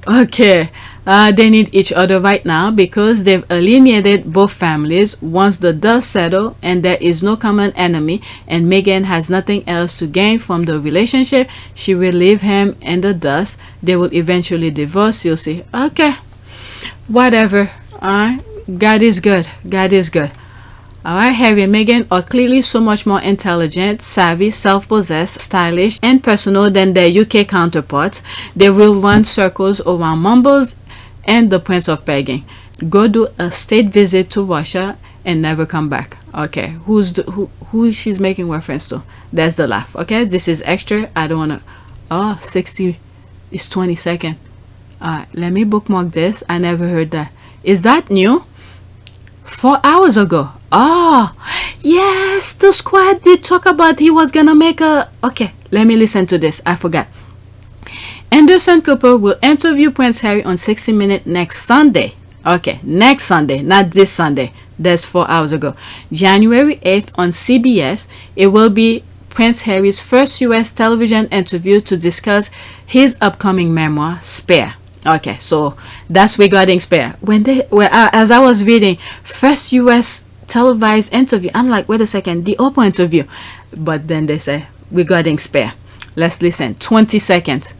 S2: Okay. They need each other right now because they've alienated both families. Once the dust settles and there is no common enemy and Meghan has nothing else to gain from the relationship, she will leave him in the dust. They will eventually divorce. You'll see. Okay. Whatever. God is good. God is good. Alright, Harry and Meghan are clearly so much more intelligent, savvy, self-possessed, stylish, and personal than their UK counterparts. They will run circles around Mumbles and the Prince of Begging. Go do a state visit to Russia and never come back. Okay, who she's making reference to? That's the laugh. Okay, this is extra. I don't wanna. Oh, 60 is 20 seconds. Let me bookmark this. I never heard that. Is that new? 4 hours ago. Oh, yes, the squad did talk about he was gonna make a... Okay, let me listen to this. I forgot. Anderson Cooper will interview Prince Harry on 60 Minutes next Sunday. Okay, next Sunday, not this Sunday. That's 4 hours ago. January 8th on CBS. It will be Prince Harry's first US television interview to discuss his upcoming memoir, Spare. Okay, so that's regarding Spare. As I was reading first US televised interview, I'm like, wait a second, the Oprah interview. But then they say regarding Spare. Let's listen. 20 seconds.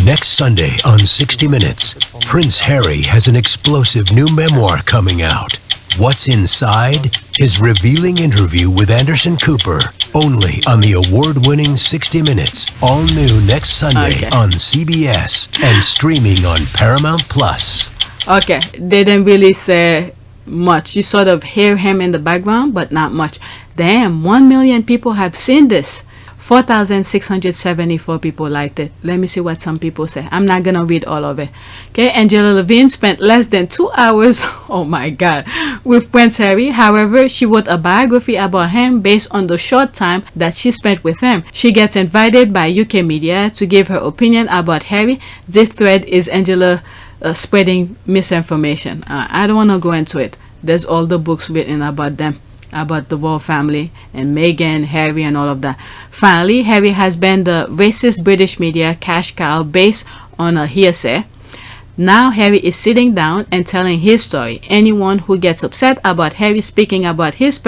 S18: Next Sunday on 60 Minutes, Prince Harry has an explosive new memoir coming out. What's Inside? His revealing interview with Anderson Cooper, only on the award-winning 60 Minutes, all new next Sunday on CBS and streaming on Paramount Plus.
S2: Okay, they didn't really say much. You sort of hear him in the background, but not much. Damn, 1 million people have seen this. 4,674 people liked it. Let me see what some people say. I'm not gonna read all of it. Okay, Angela Levine spent less than 2 hours, oh my god, with Prince Harry. However, she wrote a biography about him based on the short time that she spent with him. She gets invited by UK media to give her opinion about Harry. This thread is Angela spreading misinformation. I don't want to go into it. There's all the books written about them, about the royal family and Meghan, Harry, and all of that. Finally, Harry has been the racist British media cash cow based on a hearsay. Now Harry is sitting down and telling his story. Anyone who gets upset about Harry speaking about his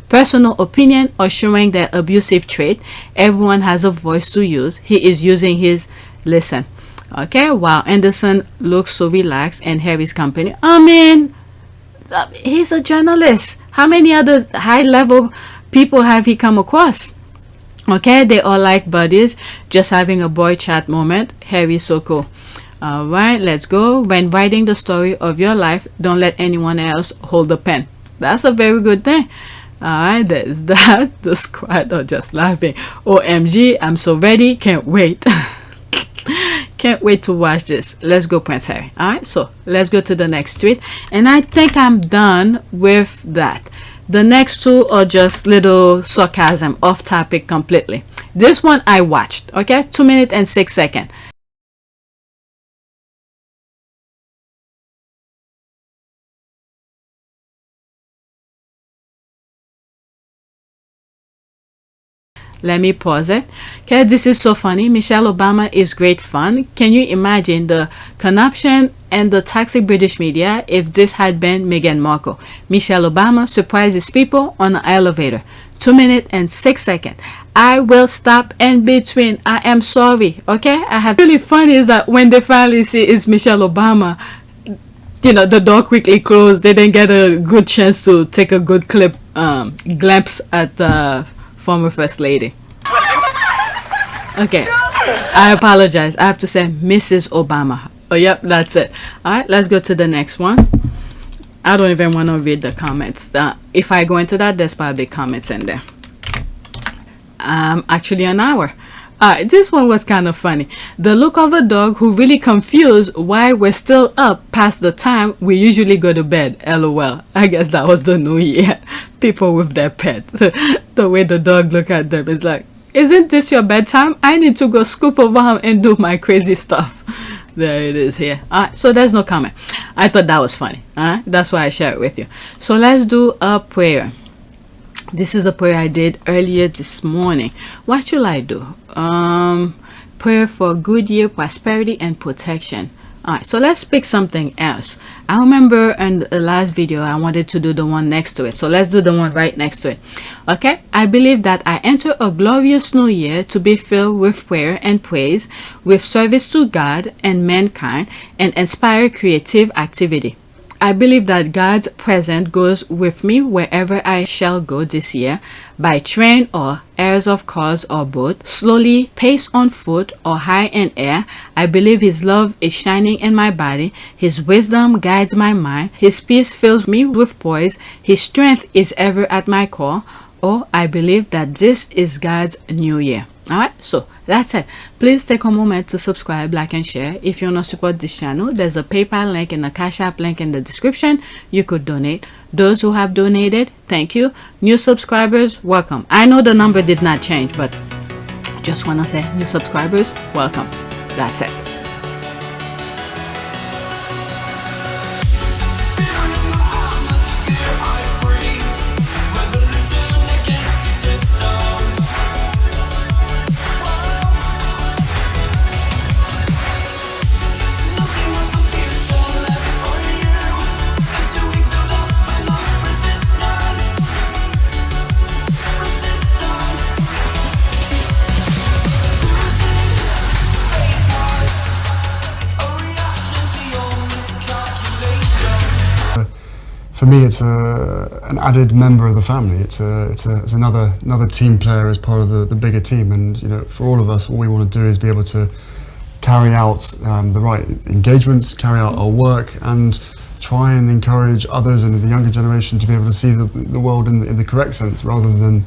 S2: personal opinion or showing their abusive trait, everyone has a voice to use. He is using his... Listen. Okay, wow, Anderson looks so relaxed in Harry's company. I mean, he's a journalist. How many other high-level people have he come across? Okay, they all like buddies, just having a boy chat moment. Harry's so cool. Alright, let's go. When writing the story of your life, don't let anyone else hold the pen. That's a very good thing. Alright, there's that. The squad are just laughing. OMG, I'm so ready. Can't wait. Can't wait to watch this. Let's go, Prince Harry. Alright, so let's go to the next tweet. And I think I'm done with that. The next two are just little sarcasm, off topic completely. This one I watched. Okay, 2 minutes and 6 seconds. Let me pause it. Okay, this is so funny. Michelle Obama is great fun. Can you imagine the conniption and the toxic British media if this had been Meghan Markle. Michelle Obama surprises people on an elevator. 2 minutes and 6 seconds. I will stop in between. I am sorry. Okay? I have really funny is that when they finally see it's Michelle Obama, you know, the door quickly closed. They didn't get a good chance to take a good glimpse at the former First Lady. Okay, I apologize. I have to say Mrs. Obama. Oh, yep, that's it. All right, let's go to the next one. I don't even want to read the comments. If I go into that, there's probably comments in there. Actually an hour. This one was kind of funny. The look of a dog who really confused why we're still up past the time we usually go to bed. LOL. I guess that was the new year. People with their pet. The way the dog look at them is like, isn't this your bedtime? I need to go scoop around and do my crazy stuff. There it is here. Alright, so there's no comment. I thought that was funny. Alright, that's why I share it with you. So let's do a prayer. This is a prayer I did earlier this morning. What should I do? Prayer for good year, prosperity, and protection. Alright, so let's pick something else. I remember in the last video I wanted to do the one next to it. So let's do the one right next to it. Okay, I believe that I enter a glorious new year to be filled with prayer and praise, with service to God and mankind, and inspire creative activity. I believe that God's presence goes with me wherever I shall go this year, by train or airs of cars or boat, slowly, pace on foot or high in air. I believe His love is shining in my body, His wisdom guides my mind, His peace fills me with poise, His strength is ever at my core. Oh, I believe that this is God's new year. Alright, so that's it. Please take a moment to subscribe, like, and share. If you want to support this channel, there's a PayPal link and a Cash App link in the description. You could donate. Those who have donated, thank you. New subscribers, welcome. I know the number did not change, but just want to say new subscribers, welcome. That's it.
S4: For me, it's an added member of the family. It's another team player as part of the bigger team. And you know, for all of us, all we want to do is be able to carry out the right engagements, carry out our work, and try and encourage others and the younger generation to be able to see the world in the correct sense, rather than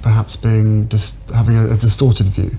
S4: perhaps having a distorted view.